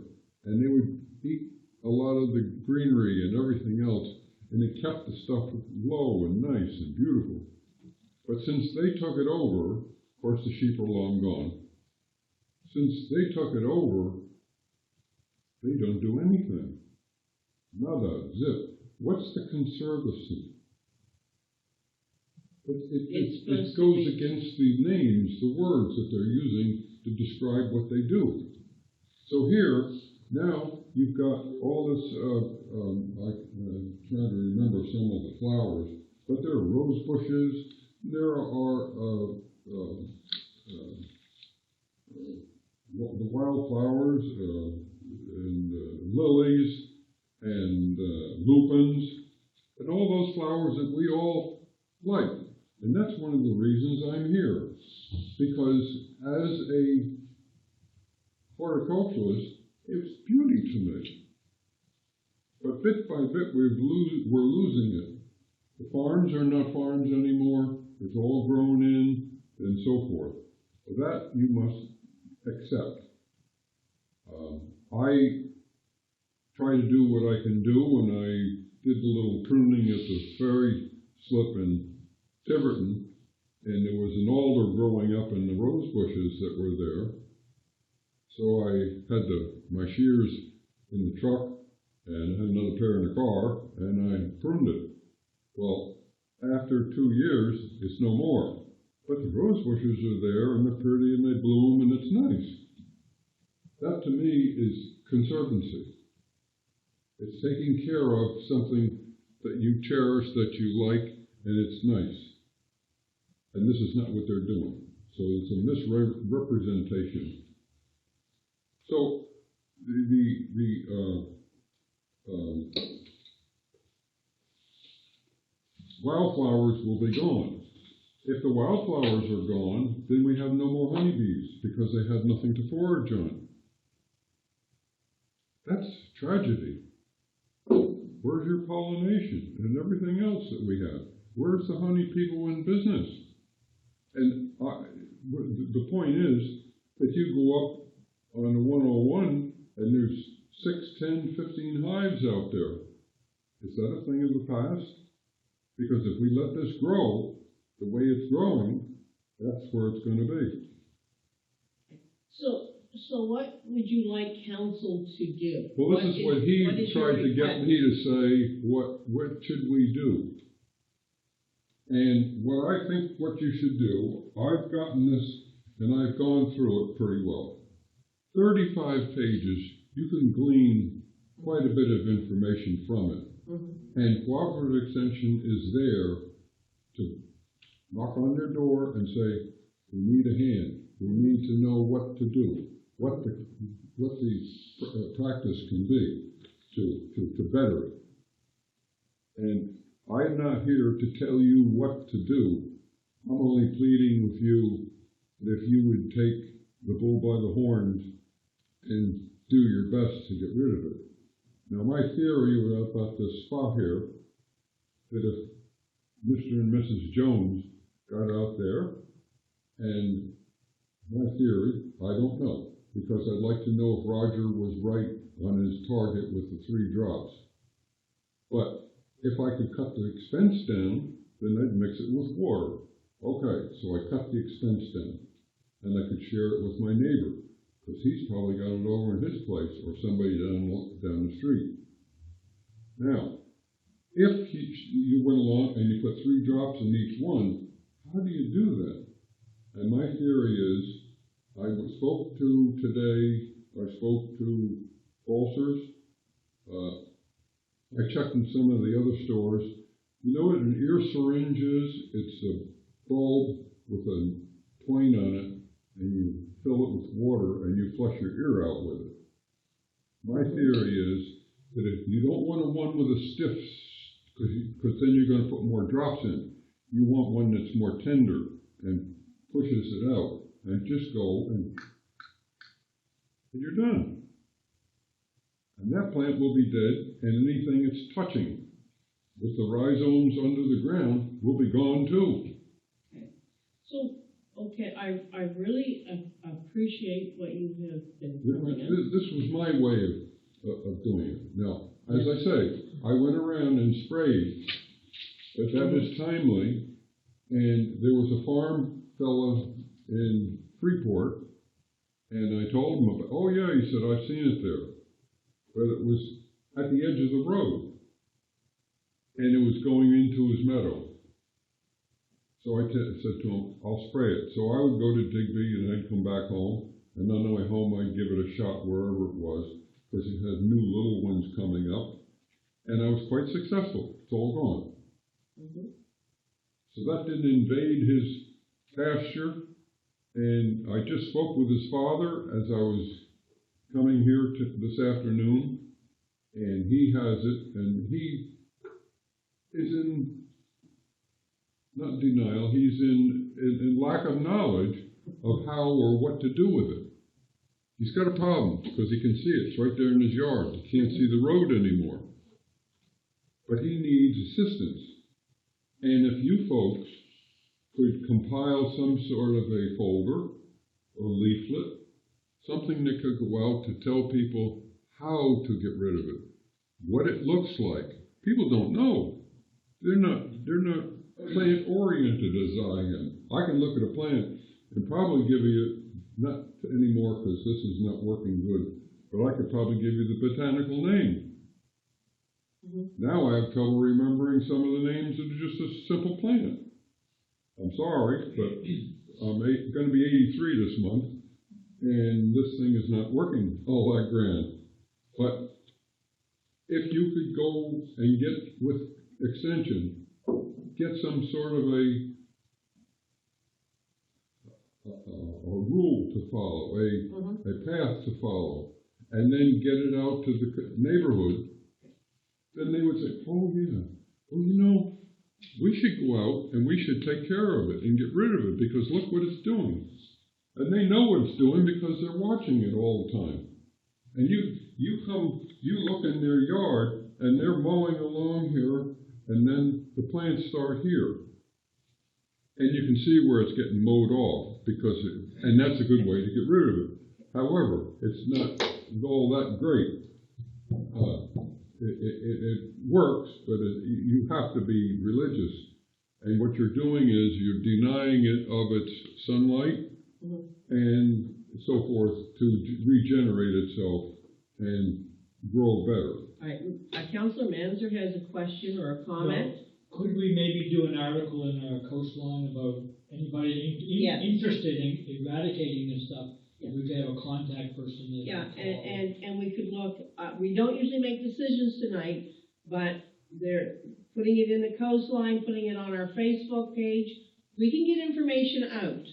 And they would eat a lot of the greenery and everything else. And it kept the stuff low and nice and beautiful. But since they took it over, of course the sheep are long gone. Since they took it over, they don't do anything. Nada, zip. What's the conservancy? It goes against the names, the words that they're using to describe what they do. So here, now you've got all this, I'm trying to remember some of the flowers, but there are rose bushes, there are the wildflowers, and lilies, and lupins, and all those flowers that we all like. And that's one of the reasons I'm here. Because as a horticulturalist, it's beauty to me. But bit by bit, we're losing it. The farms are not farms anymore. It's all grown in and so forth. That you must accept. I try to do what I can do. When I did the little pruning at the ferry slip in Tiverton, and there was an alder growing up in the rose bushes that were there. So I had my shears in the truck, and I had another pair in the car, and I pruned it. Well, after 2 years, it's no more. But the rose bushes are there, and they're pretty, and they bloom, and it's nice. That, to me, is conservancy. It's taking care of something that you cherish, that you like, and it's nice. And this is not what they're doing. So it's a misrepresentation. So wildflowers will be gone. If the wildflowers are gone, then we have no more honeybees because they had nothing to forage on. That's tragedy. Where's your pollination and everything else that we have? Where's the honey people in business? And the point is that you go up on the 101 and there's 6, 10, 15 hives out there. Is that a thing of the past? Because if we let this grow the way it's growing, that's where it's going to be. So what would you like council to do? Well, this is what he tried to get me to say, what should we do? And what I think what you should do, I've gotten this, and I've gone through it pretty well. 35 pages, you can glean quite a bit of information from it. Mm-hmm. And Cooperative Extension is there to knock on their door and say, we need a hand. We need to know what to do, what the practice can be to better it. And I'm not here to tell you what to do. I'm only pleading with you that if you would take the bull by the horns and do your best to get rid of it. Now, my theory about this spot here, that if Mr. and Mrs. Jones got out there, and my theory, I don't know, because I'd like to know if Roger was right on his target with the 3 drops. But if I could cut the expense down, then I'd mix it with water. Okay, so I cut the expense down, and I could share it with my neighbor, because he's probably got it over in his place, or somebody down the street. Now, if you went along and you put 3 drops in each one, how do you do that? And my theory is, I spoke to Ulcers, I checked in some of the other stores. You know what an ear syringe is? It's a bulb with a twine on it, and you fill it with water, and you flush your ear out with it. My theory is that if you don't want one with a stiff, because then you're going to put more drops in, you want one that's more tender and pushes it out, and just go and you're done. And that plant will be dead, and anything it's touching with the rhizomes under the ground will be gone too. Okay. So, I really appreciate what you have been telling us. This was my way of doing it. Now, as I say, I went around and sprayed, but that is timely, and there was a farm fella in Freeport, and I told him about, oh yeah, he said, I've seen it there. But it was at the edge of the road, and it was going into his meadow. So I said to him, I'll spray it. So I would go to Digby, and I'd come back home, and on the way home I'd give it a shot wherever it was, because it had new little ones coming up, and I was quite successful. It's all gone. Mm-hmm. So that didn't invade his pasture, and I just spoke with his father as I was coming here this afternoon, and he has it, and he is in, not denial, he's in lack of knowledge of how or what to do with it. He's got a problem, because he can see it. It's right there in his yard. He can't see the road anymore. but he needs assistance. And if you folks could compile some sort of a folder or leaflet, something that could go out to tell people how to get rid of it, what it looks like. People don't know. They're not plant oriented as I am. I can look at a plant and probably give you, not anymore because this is not working good, but I could probably give you the botanical name. Now I have trouble remembering some of the names of just a simple plant. I'm sorry, but I'm going to be 83 this month, and this thing is not working all that grand. But if you could go and get with Extension, get some sort of a rule to follow, a path to follow, and then get it out to the neighborhood, then they would say, oh yeah, well you know, we should go out and we should take care of it and get rid of it because look what it's doing. And they know what it's doing because they're watching it all the time. And you look in their yard and they're mowing along here and then the plants start here. And you can see where it's getting mowed off and that's a good way to get rid of it. However, it's not all that great. It works, but you have to be religious. And what you're doing is you're denying it of its sunlight and so forth to regenerate itself and grow better. All right, Councilor Manzer has a question or a comment. Well, could we maybe do an article in our coastline about anybody interested in eradicating this stuff? We could have a contact person. Yeah, and we could look, we don't usually make decisions tonight, but they're putting it in the coastline, putting it on our Facebook page. We can get information out.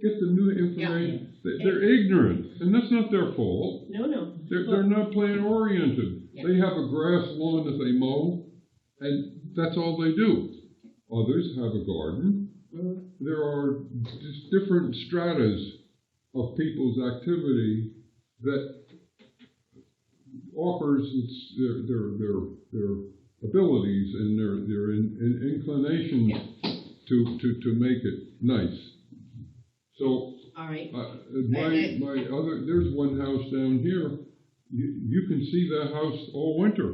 Get the new information. Yeah. They're ignorant, and that's not their fault. No. They're not plant oriented. Yeah. They have a grass lawn that they mow, and that's all they do. Others have a garden. There are just different stratas of people's activity that offers their abilities and their inclinations to make it nice. So, all right. There's one house down here. You can see that house all winter,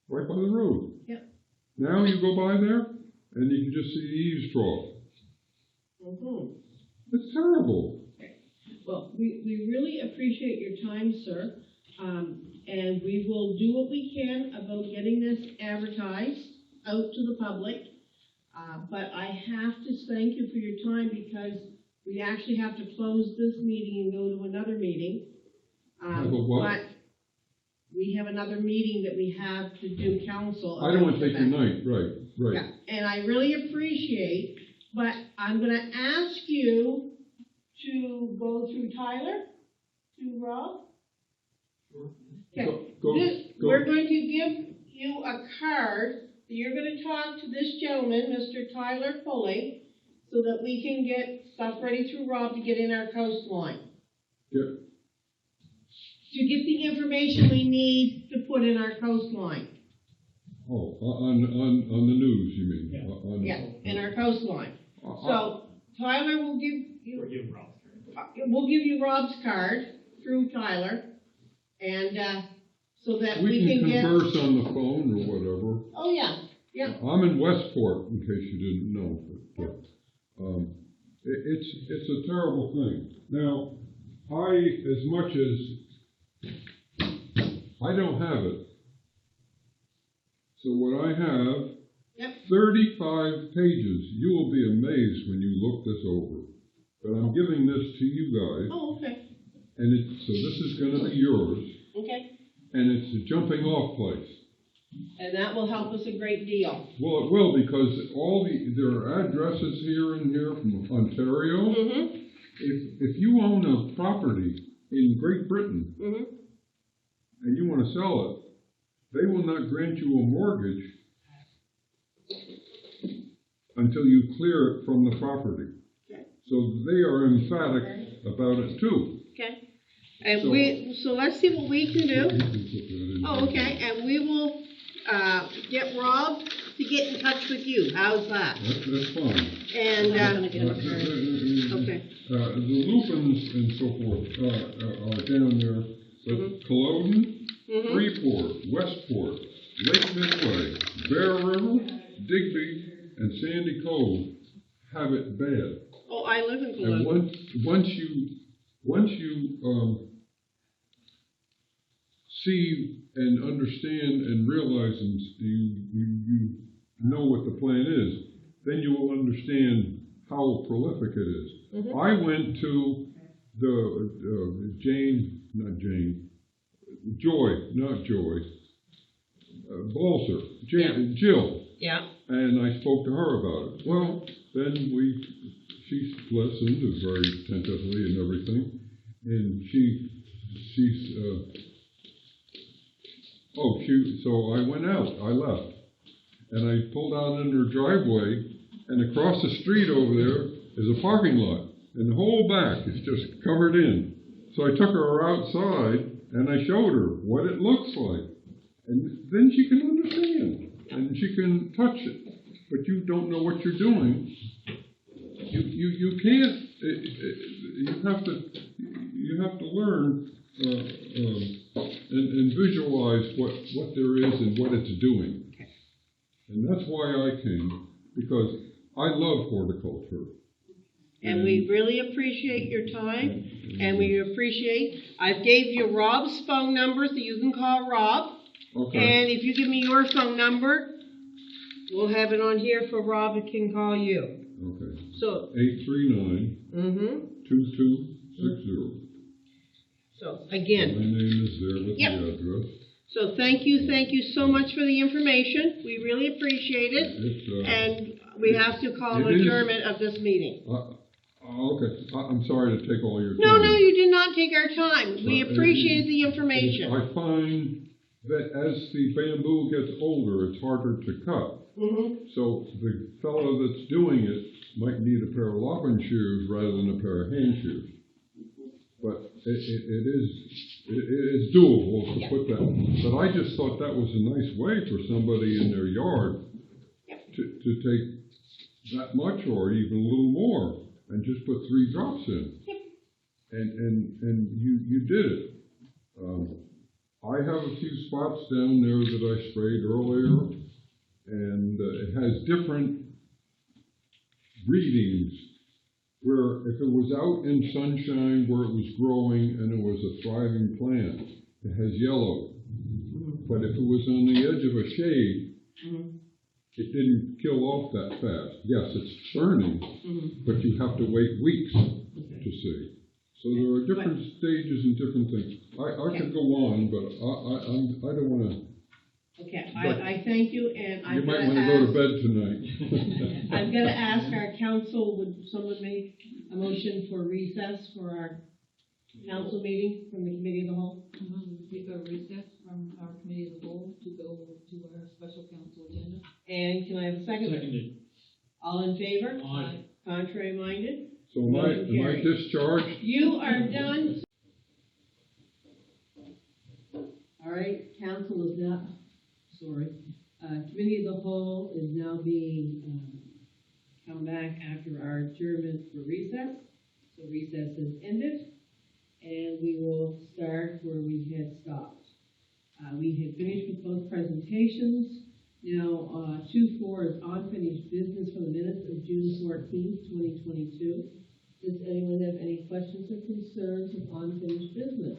right by the road. Yep. Now you go by there, and you can just see the eaves trough. It's terrible. Well, we really appreciate your time, sir, and we will do what we can about getting this advertised out to the public. But I have to thank you for your time because we actually have to close this meeting and go to another meeting. But we have another meeting that we have to do council. I don't want to take your night, right. Yeah, and I really appreciate, but I'm going to ask you to go through Tyler, to Rob. Okay, we're going to give you a card. You're going to talk to this gentleman, Mr. Tyler Foley, so that we can get stuff ready through Rob to get in our coastline. Yeah. To get the information we need to put in our coastline. Oh, on the news, you mean? Yeah, in our coastline. So Tyler will give you. We'll give you Rob's card through Tyler, and so that we can converse on the phone or whatever. Oh yeah. I'm in Westport, in case you didn't know. But, it's a terrible thing. Now, as much as I don't have it, so what I have, 35 pages. You will be amazed when you look this over. But I'm giving this to you guys. Oh, okay. And so this is going to be yours. Okay. And it's a jumping off place. And that will help us a great deal. Well, it will, because there are addresses here and here from Ontario. If you own a property in Great Britain and you want to sell it, they will not grant you a mortgage until you clear it from the property. Okay. So they are emphatic about it too. Okay. And so let's see what we can do. Oh, okay. And we will get Rob to get in touch with you. How's that? That's fine. And, okay. The Lupins and so forth, are down there, but Culloden, Freeport, Westport, Lake Midway, Bear River, Digby, and Sandy Cove have it bad. Oh, I live in And Columbus. once you see and understand and realize and you know what the plan is, then you will understand how prolific it is. I went to the Balser, Jill, Yeah. and I spoke to her about it. Well, then she listened very attentively and everything, and so I went out, I left, and I pulled out in her driveway, and across the street over there is a parking lot, and the whole back is just covered in. So I took her outside, and I showed her what it looks like, and then she can understand, and she can touch it, but you don't know what you're doing. You can't, you have to learn, and visualize what there is and what it's doing. And that's why I came, because I love horticulture. And we really appreciate your time, and we appreciate, I've gave you Rob's phone number so you can call Rob. Okay. And if you give me your phone number, we'll have it on here for Rob who can call you. Okay. So. 839-2260. So, again. My name is there with Yep. the address. So thank you so much for the information. We really appreciate it. And we have to call an adjournment of this meeting. Okay, I'm sorry to take all your time. No, you did not take our time. We appreciate the information. I find that as the bamboo gets older, it's harder to cut. So the fellow that's doing it might need a pair of lopping shoes rather than a pair of hand shoes. But it is doable to put that. But I just thought that was a nice way for somebody in their yard to take that much or even a little more and just put 3 drops in. And you did it. I have a few spots down there that I sprayed earlier, and it has different readings. Where if it was out in sunshine where it was growing and it was a thriving plant, it has yellow. But if it was on the edge of a shade, it didn't kill off that fast. Yes, it's burning, but you have to wait weeks to see. So there are different stages and different things. I could go on, but I don't want to. Okay, I thank you, and You might want to go to bed tonight. I'm going to ask our council, would someone make a motion for recess for our council meeting from the committee of the whole? We take a recess from our committee of the whole to go to our special council agenda. And can I have a second? Seconded. All in favor? Aye. Contrary minded? So am I discharged? You are done. All right, council is now, committee of the whole is now being, come back after our adjournment for recess. So recess is ended, and we will start where we had stopped. We had finished with both presentations. Now, 2.4 is unfinished business for the minutes of June 14th, 2022. Does anyone have any questions or concerns of unfinished business?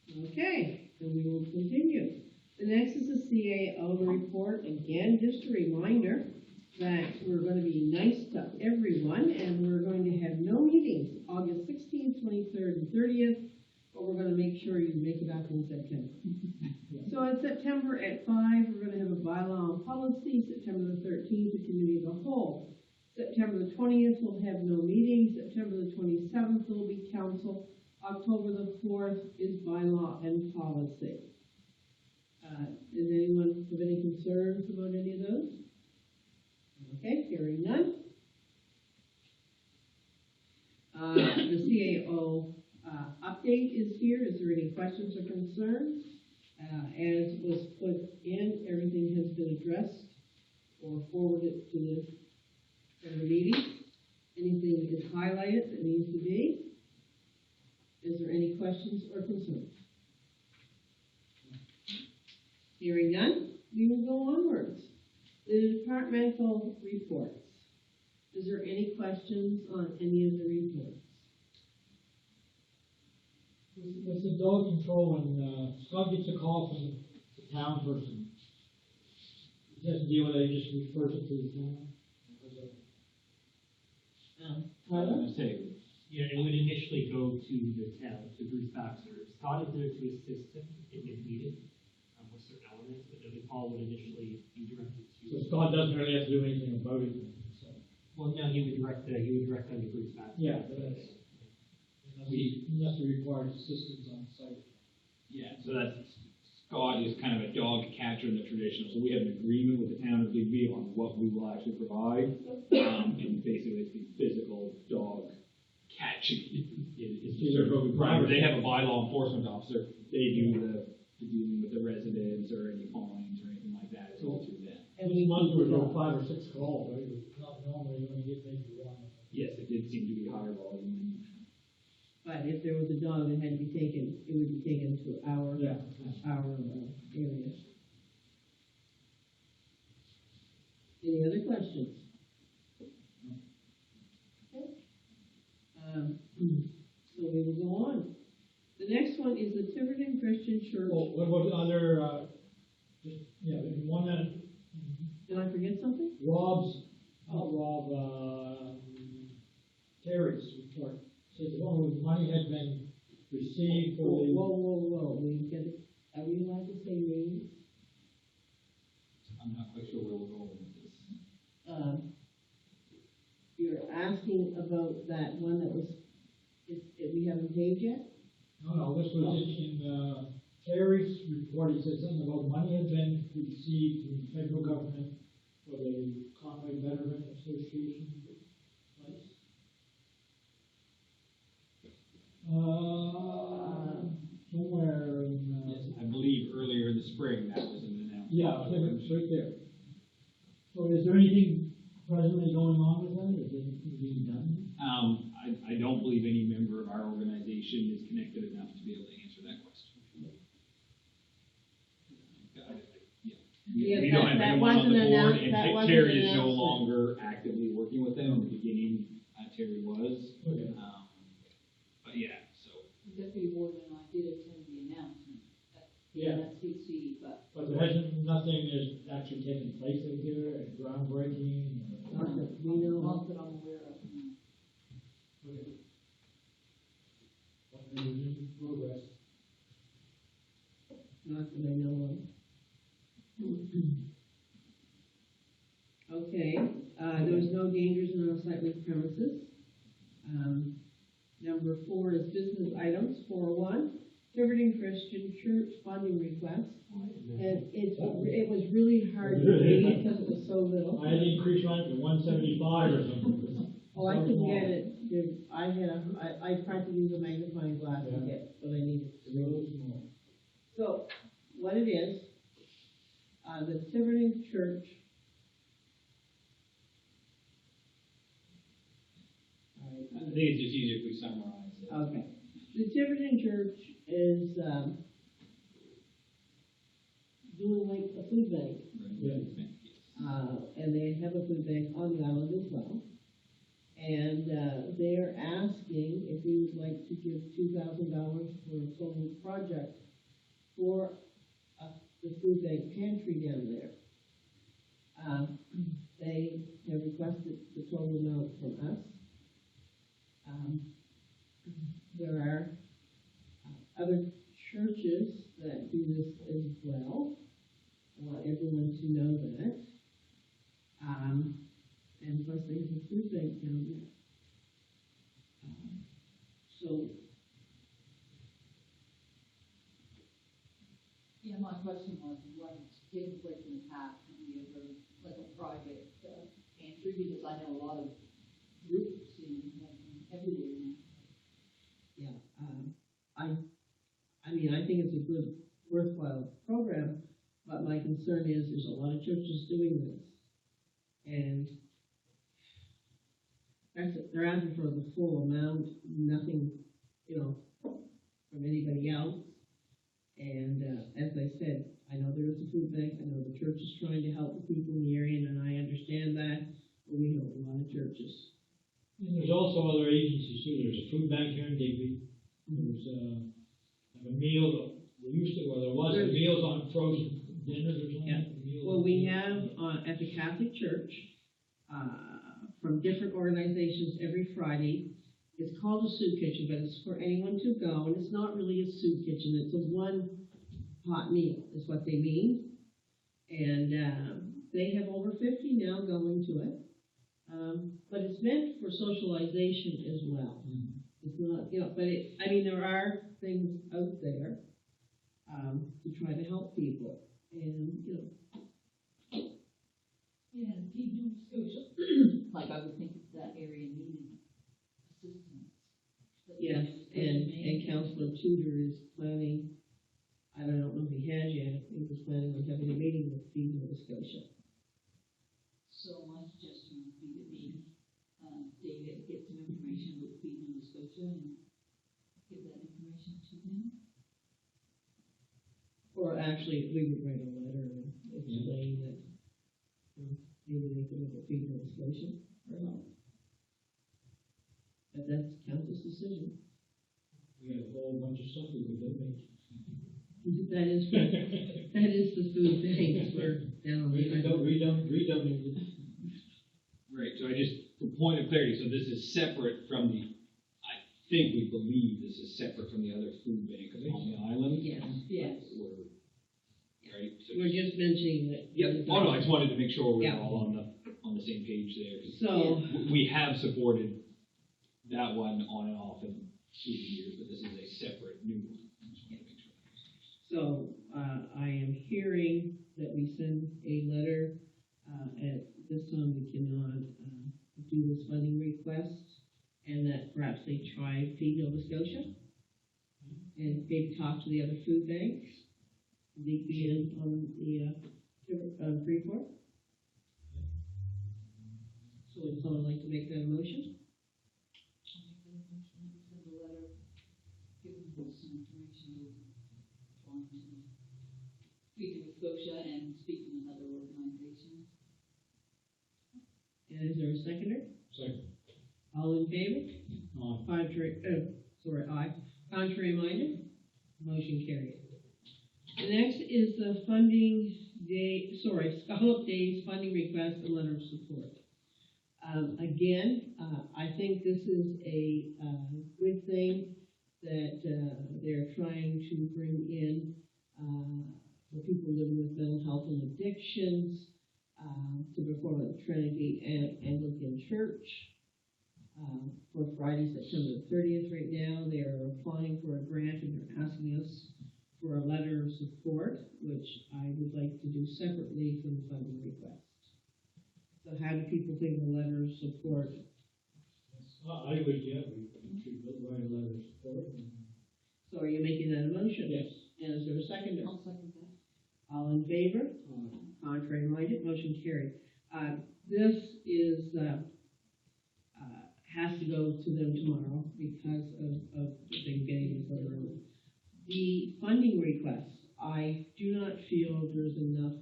Okay, then we will continue. The next is the CAO report. Again, just a reminder that we're going to be nice to everyone, and we're going to have no meetings August 16th, 23rd, and 30th, but we're going to make sure you make it up in September. So in September at 5, we're going to have a bylaw and policy. September the 13th, the committee of the whole. September the 20th, we'll have no meetings. September the 27th, will be council. October the 4th is bylaw and policy. Does anyone have any concerns about any of those? Okay, hearing none. The CAO update is here. Is there any questions or concerns? As was put in, everything has been addressed or forwarded to the meeting. Anything is highlighted that needs to be? Is there any questions or concerns? Hearing none, we will go onwards. The departmental reports. Is there any questions on any of the reports? What's the dog control when, Scott gets a call from the town person? He doesn't deal with it, he just refers it to the town? I was gonna say, yeah, it would initially go to the town, to Bruce Baxter. Scott is there to assist him if needed, with certain elements, but the call would initially be directed So to. Scott doesn't really have to do anything about it, so. Well, no, he would direct them to Bruce Baxter. Yeah, but that's, unless we require assistance on site. Yeah, so that's, Scott is kind of a dog catcher in the traditional, so we have an agreement with the town of Digby on what we will actually provide. And basically it's the physical dog catching is the service we provide. They have a bylaw enforcement officer, they do the dealing with the residents or any fines or anything like that, it's all through them. And This month was about 5 or 6 calls, right? Not normally, you only get maybe one. Yes, it did seem to be higher volume than usual. But if there was a dog that had to be taken, it would be taken to our area. Any other questions? Okay. So we will go on. The next one is the Tiverton Christian Church. Oh, what about the other, there's one that, Did I forget something? Terry's report. Says the one whose money had been received for the. Whoa, we get it. Are we allowed to say names? I'm not quite sure where we're going with this. You're asking about that one that was, we haven't paid yet? No, this was in Terry's report. It says something about money had been received from the federal government for the Conway Veteran Association place. Somewhere in. Yes, I believe earlier in the spring that was an announcement. Yeah, I think it's right there. So is there anything presently going on with that? Is anything being done? I don't believe any member of our organization is connected enough to be able to answer that question. Yeah, We don't have that anyone on the wasn't board, announced- and that wasn't Terry is no announced. longer actively working with them. In the beginning, Terry was. Okay. But yeah, so. Deputy Warden and I did attend the announcement at the Yeah. NSPC, but But there hasn't, nothing is actually taking place in here, groundbreaking? Not that we know not of. that I'm aware of, no. Okay. What is in progress? Not that I know of. Okay, there was no dangers in unsightly premises. Number 4 is business items, 401, Tiverton Christian Church funding request. And it was really hard to read because it was so little. I had increased mine to 175 or something. Oh, I couldn't get it. I tried to use a magnifying glass to get what I needed to read. So, what it is, the Tiverton Church. I think it's just easier if we summarize it. Okay. The Tiverton Church is, doing like a food bank. And they have a food bank on the island as well. And, they're asking if we would like to give $2,000 for a total project for, the food bank pantry down there. They have requested the total amount from us. There are other churches that do this as well. I want everyone to know that. And plus they have a food bank down there. So, Yeah, my question was, what's taken place in the past, have we ever, like a private pantry, because I know a lot of groups in everywhere now. yeah, concern is there's a lot of churches doing this. And they're asking for the full amount, nothing, from anybody else. And, as I said, I know there is a food bank, I know the church is trying to help the people in the area, and I understand that, but we know a lot of churches. And there's also other agencies too, there's a food bank here in Digby, there's, like a meal, there was meals on frozen dinners or something. Yeah. Meals Well, we on- have, at the Catholic Church, from different organizations every Friday. It's called a soup kitchen, but it's for anyone to go, and it's not really a soup kitchen, it's a one-pot meal, is what they mean. And, they have over 50 now going to it. But it's meant for socialization as well. It's not, but there are things out there, to try to help people, and, Yeah, Cape Nova Scotia, like I would think if that area needed assistance. but yes, they and Counselor Tudor is planning, I don't know if he has yet, he was planning on having a meeting with Feed Nova Scotia. So my suggestion would be that maybe, David get some information about Feed Nova Scotia and give that information to them. Or actually, we would write a letter and explain that, maybe they could look at Feed Nova Scotia for help. But that's council's decision. We have a whole bunch of stuff we could donate. That is the food banks, we're down on the. Redonate. Right, so for point of clarity, so this is separate from we believe this is separate from the other food bank on the island? Yes, yes. Right? So We're just mentioning that. Yep, oh no, I just wanted to make sure we were Yeah. all on the same page there, 'cause So, we have supported that one on and off in through the years, but this is a separate new one. I just wanted to make sure. so, I am hearing that we send a letter, at this time we cannot, do this funding request, and that perhaps they try Feed Nova Scotia, and maybe talk to the other food banks, Digby and on the, Freeport. So would someone like to make that motion? Send a letter, giving them some information on Feed Nova Scotia and speaking with other organizations. And is there a seconder? Second. All in favor? Aye. Contrary minded? Motion carried. The next is the Scallop Days funding request and letter of support. Again, I think this is a, good thing that, they're trying to bring in, for people living with mental health and addictions, to perform at Trinity Anglican Church. For Friday, September 30th right now, they're applying for a grant and they're asking us for a letter of support, which I would like to do separately from the funding request. So how do people think of a letter of support? I would, yeah, we should write a letter of support. So are you making that a motion? Yes. And is there a seconder? I'll second that. All in favor? Contrary minded, motion carried. This is, has to go to them tomorrow because of them getting this letter early. The funding request, I do not feel there's enough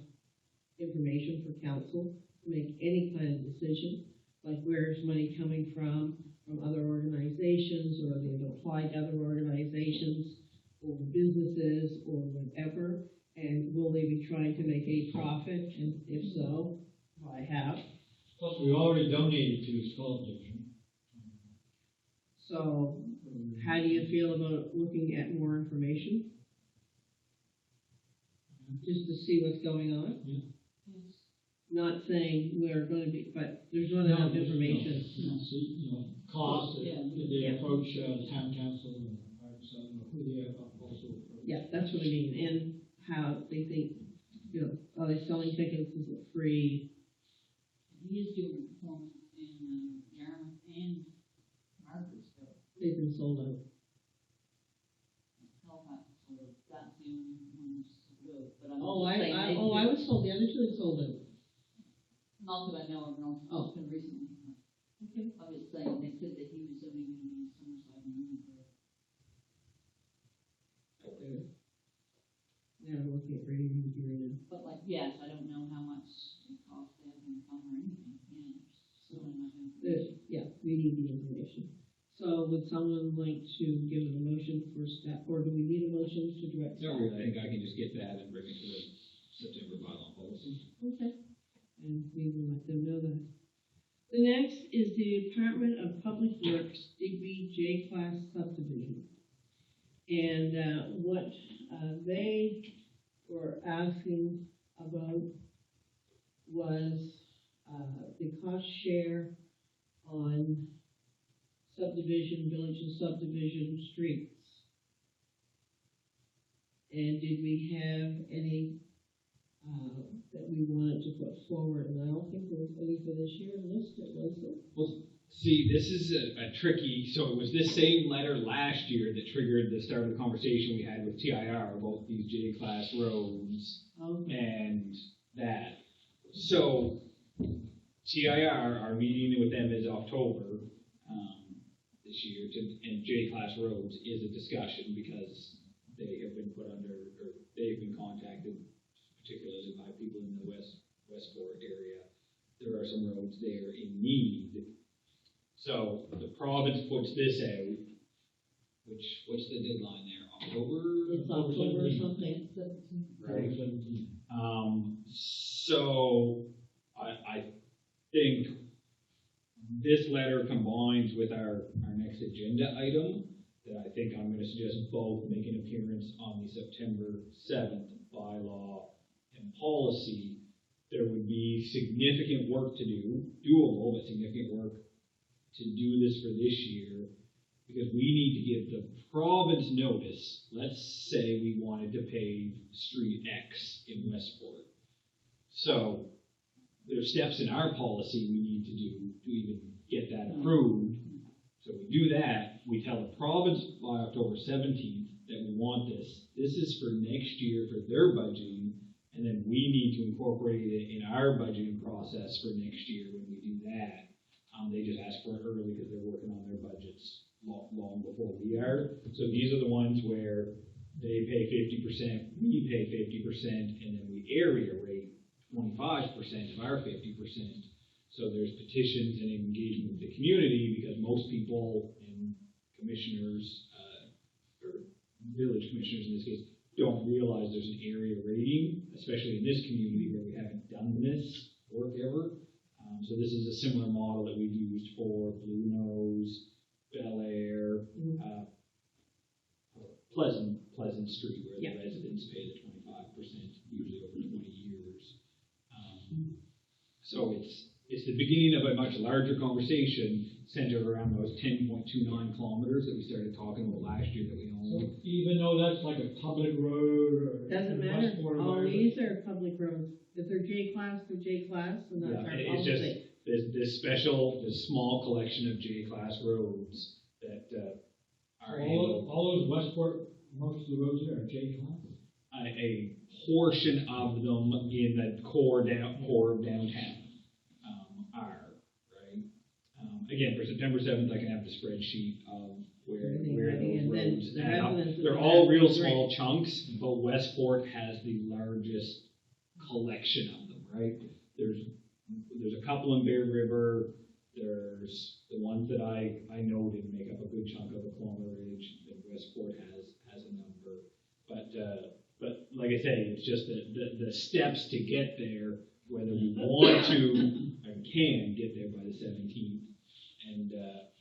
information for council to make any kind of decision, like where's money coming from other organizations, or they've applied to other organizations, or businesses, or whatever, and will they be trying to make a profit, and if so, I have. Plus, we already donated to the Scallop Days. So, how do you feel about looking at more information? Just to see what's going on? Yes. Not saying we're going to be, but there's not enough information. See, costs, Yeah. did they approach, town council and, who they also approach? Yeah, that's what I mean, and how they think, are they selling tickets, is it free? He is doing a performance in, Yarmouth and Margarettsville, They've been sold out. Halifax, so that's the only one that's so, but I'm Oh, just saying. I was told, the other two had sold it. Not that I know of, no, Oh. it's been recently. Okay. I'm just saying, they said that he was zoning in Summerside and Lunenburg. Now we're looking at reading the hearing now. But like, yes, I don't know how much it costs to have them come or anything, yeah, still enough information. Yeah, we need the information. So would someone like to give a motion for staff, or do we need a motion to direct? No, staff? really, I think I can just get that and bring it to the September bylaw policy. Okay, and we will let them know that. The next is the Department of Public Works, Digby J-Class subdivision. And what they were asking about was the cost share on subdivision, village and subdivision streets. And did we have any that we wanted to put forward? And I don't think there was any for this year listed, was there? Well, see, this is a tricky, so it was this same letter last year that triggered the start of the conversation we had with TIR about these J-class roads Okay. and that. So, TIR, our meeting with them is October, this year, and J-class roads is a discussion because they have been put under, or they've been contacted, particularly by people in the Westport area. There are some roads there in need. So the province puts this out, what's the deadline there? October? It's October or something. Right. So I think this letter combines with our next agenda item that I think I'm going to suggest both make an appearance on the September 7th bylaw and policy. There would be significant work to do, doable, but significant work to do this for this year, because we need to give the province notice. Let's say we wanted to pave street X in Westport. So there's steps in our policy we need to do to even get that approved. So we do that, we tell the province by October 17th that we want this. This is for next year for their budgeting, and then we need to incorporate it in our budgeting process for next year when we do that. They just ask for it early because they're working on their budgets long before we are. So these are the ones where they pay 50%, we pay 50%, and then we area rate 25% of our 50%. So there's petitions and engagement with the community because most people and commissioners, or village commissioners in this case, don't realize there's an area rating, especially in this community where we haven't done this work ever. So this is a similar model that we've used for Blue Nose, Bel Air, Pleasant Street, where the residents pay the 25%, usually over 20 years. So it's the beginning of a much larger conversation centered around those 10.29 kilometers that we started talking about last year that we So own. even though that's like a public road or. Doesn't matter, Westport or all whatever, these are public roads. If they're J-class, they're J-class, and that's our It's just, policy. there's this small collection of J-class roads that are able, all those Westport, most of the roads there are J-class. a portion of them in the core of downtown are, right? Again, for September 7th, I can have the spreadsheet of where those And then roads the add up. residents of They're the all town real agree. small chunks, but Westport has the largest collection of them, right? There's a couple in Bear River. There's the ones that I noted make up a good chunk of the Clona Ridge that Westport has a number. But like I say, it's just the steps to get there, whether we want to and can get there by the 17th,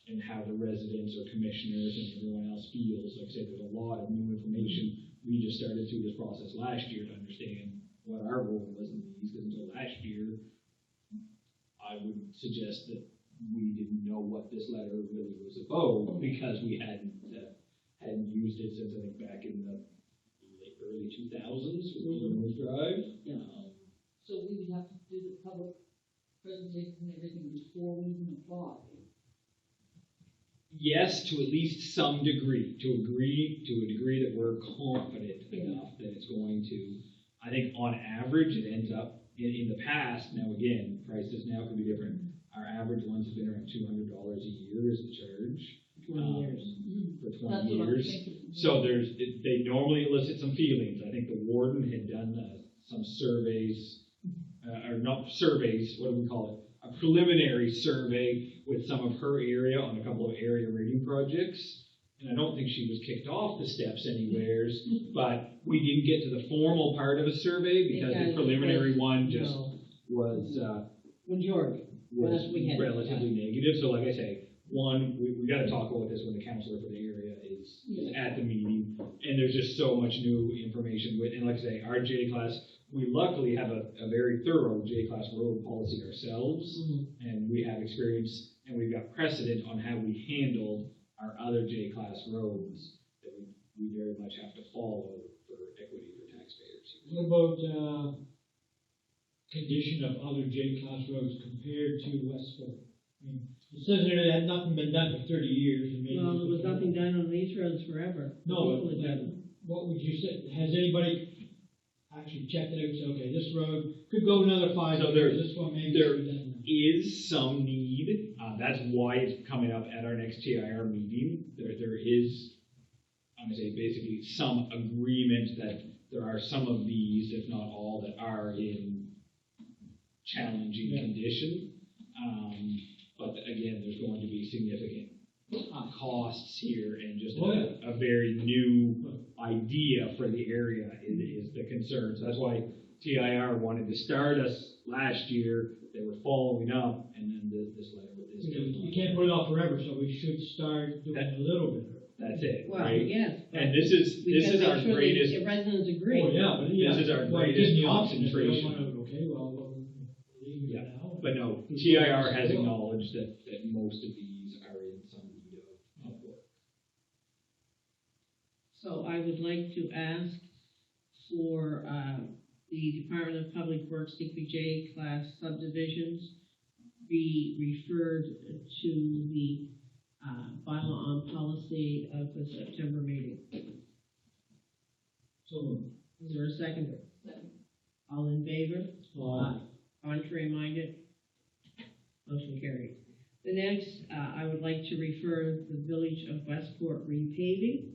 and how the residents or commissioners and everyone else feels. Like I said, there's a lot of new information. We just started through this process last year to understand what our role was in these, because until last year, I would suggest that we didn't know what this letter really was about because we hadn't used it since I think back in the early 2000s with Blue Nose Drive. So we would have to do the public presentation and everything before we even apply. Yes, to at least some degree, to a degree that we're confident enough that it's going to. I think on average, it ends up, in the past, now again, prices now could be different. Our average ones have been around $200 a year is the charge. 20 years. For That's 20 what I'm years. thinking. So they normally elicit some feelings. I think the warden had done some surveys, or not surveys, what do we call it? A preliminary survey with some of her area on a couple of area rating projects. And I don't think she was kicked off the steps anywheres, but we didn't get to the formal part of a survey because the preliminary one just was Majority. was That's what we had. relatively negative. So like I say, one, we gotta talk about this when the counselor for the area is at the meeting. And there's just so much new information with, and like I say, our J class, we luckily have a very thorough J class road policy ourselves. And we have experience and we've got precedent on how we handled our other J class roads that we very much have to follow for equity for taxpayers. What about, condition of other J-class roads compared to Westport? I mean, it says there that nothing been done for 30 years, and maybe. Well, there was nothing done on these roads forever. No, People had done them. what would you say, has anybody actually checked it out and said, okay, this road could go another 5 So years, this one maybe. there should be done now. is some need, that's why it's coming up at our next TIR meeting. There is, I'm gonna say basically some agreement that there are some of these, if not all, that are in challenging condition. But again, there's going to be significant costs here and just a very new idea for the area is the concern. So that's why TIR wanted to start us last year. They were following up, and then this letter with this. You can't put it off forever, so we should start doing a little bit. That's it, Well, right? yes. but And this is we gotta our make sure greatest. The residents agree. Oh, yeah, but yeah. This is our Well, it greatest gives the option if they don't concentration. wanna, okay, well, we'll leave it Yeah. now. But no, TIR has acknowledged that most of these are in some need of work. So I would like to ask for, the Department of Public Works Digby J class subdivisions be referred to the, bylaw on policy of the September meeting. So, Is there a second? Second. All in favor? Aye. Contrary minded? Motion carried. The next, I would like to refer the Village of Westport repaving,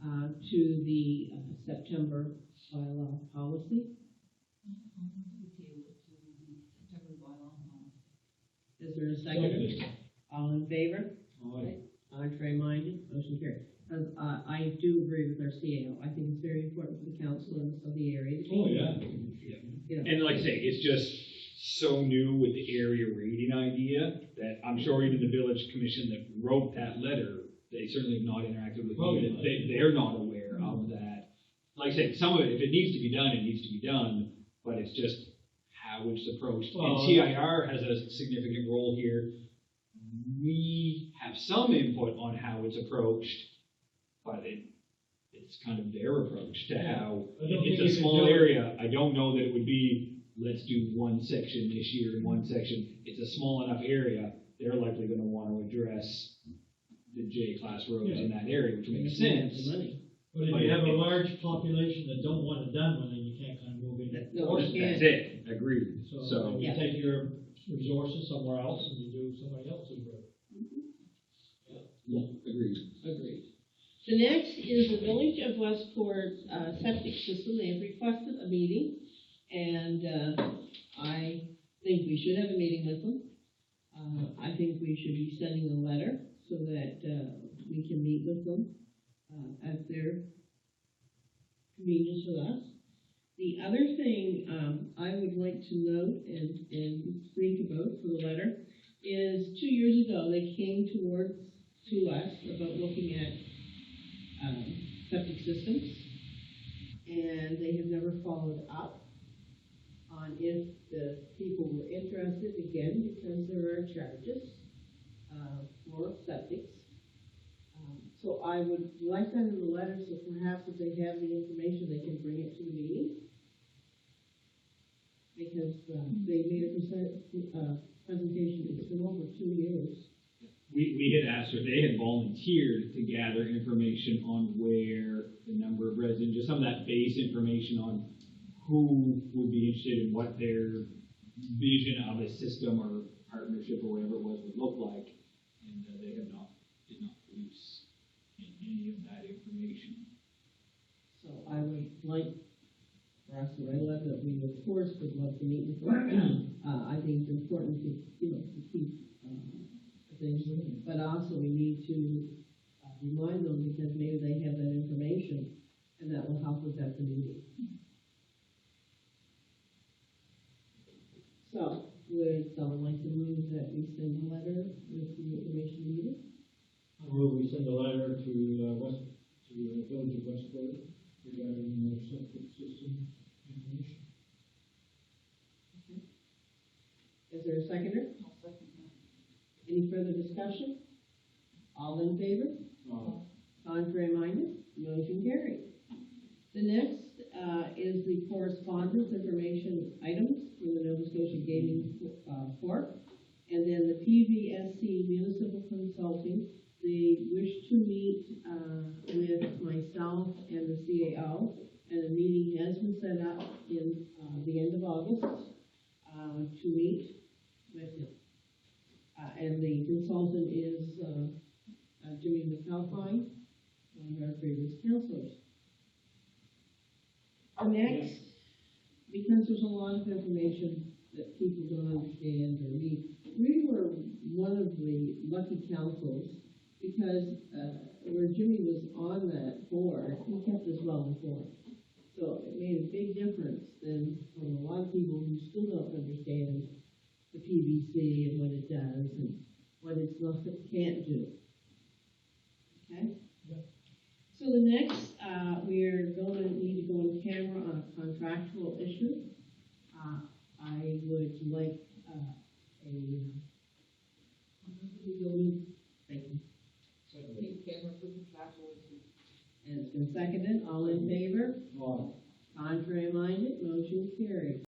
to the, September bylaw policy. Is there a second? All in favor? Aye. Contrary minded? Motion carried. I do agree with our CAO. I think it's very important for the council and of the area. to Oh, keep- yeah. You know, And like I say, it's just so new with the area rating idea that I'm sure even the village commission that wrote that letter, they certainly have not interacted with Oh, you. yeah. They're not aware of that. Like I said, some of it, if it needs to be done, it needs to be done, but it's just how it's approached. Well, And TIR has a significant role here. We have some input on how it's approached, but it's kind of their approach to how, I don't it's think a you can small do it. area. I don't know that it would be, let's do one section this year and one section. It's a small enough area, they're likely gonna wanna address the J-class roads in that area, which makes sense. Money. But if you have a large population that don't want it done, well, then you can't kind of move in. No, you can't. That's it, agreed. So, You Yeah. take your resources somewhere else and you do somebody else's road. yeah, agreed. Agreed. The next is the Village of Westport's septic system. They have requested a meeting, and I think we should have a meeting with them. I think we should be sending a letter so that we can meet with them at their convenience with us. The other thing I would like to note and speak about for the letter is 2 years ago, they came to us about looking at septic systems, and they have never followed up on if the people were interested, again, because there are charges for septics. So I would like that in the letter, so perhaps if they have the information, they can bring it to the meeting. Because they made a presentation, it's been over 2 years. We had asked her, they had volunteered to gather information on where the number of residents, just some of that base information on who would be interested in what their vision of a system or partnership or whatever it was would look like, and they did not produce any of that information. So I would like for us to realize that we of course would love to meet with them. I think it's important to, to keep, things moving, but also we need to remind them because maybe they have that information and that will help us at the meeting. So, would someone like to move that we send a letter with the information needed? I move we send a letter to the village of Westport regarding their septic system information. Is there a seconder? I'll second that. Any further discussion? All in favor? Contrary minded? Motion carried. The next is the correspondence information items from the Nova Scotia Gaming Corp. And then the PVSC Municipal Consulting, they wish to meet with myself and the CAO, and a meeting has been set up in the end of August to meet with him. And the consultant is Jimmy McAlpine, one of our previous counselors. Next, because there's a lot of information that people don't understand or need, we were one of the lucky councils because where Jimmy was on that board, he kept us well informed. So it made a big difference than from a lot of people who still don't understand the PVC and what it does and what it's not, can't do. Okay? Yep. So the next, we're going to need to go on camera on a contractual issue. I would like thank you. Keep camera for contractual issues. And it's been seconded. All in favor? Aye. Contrary minded? Motion carried.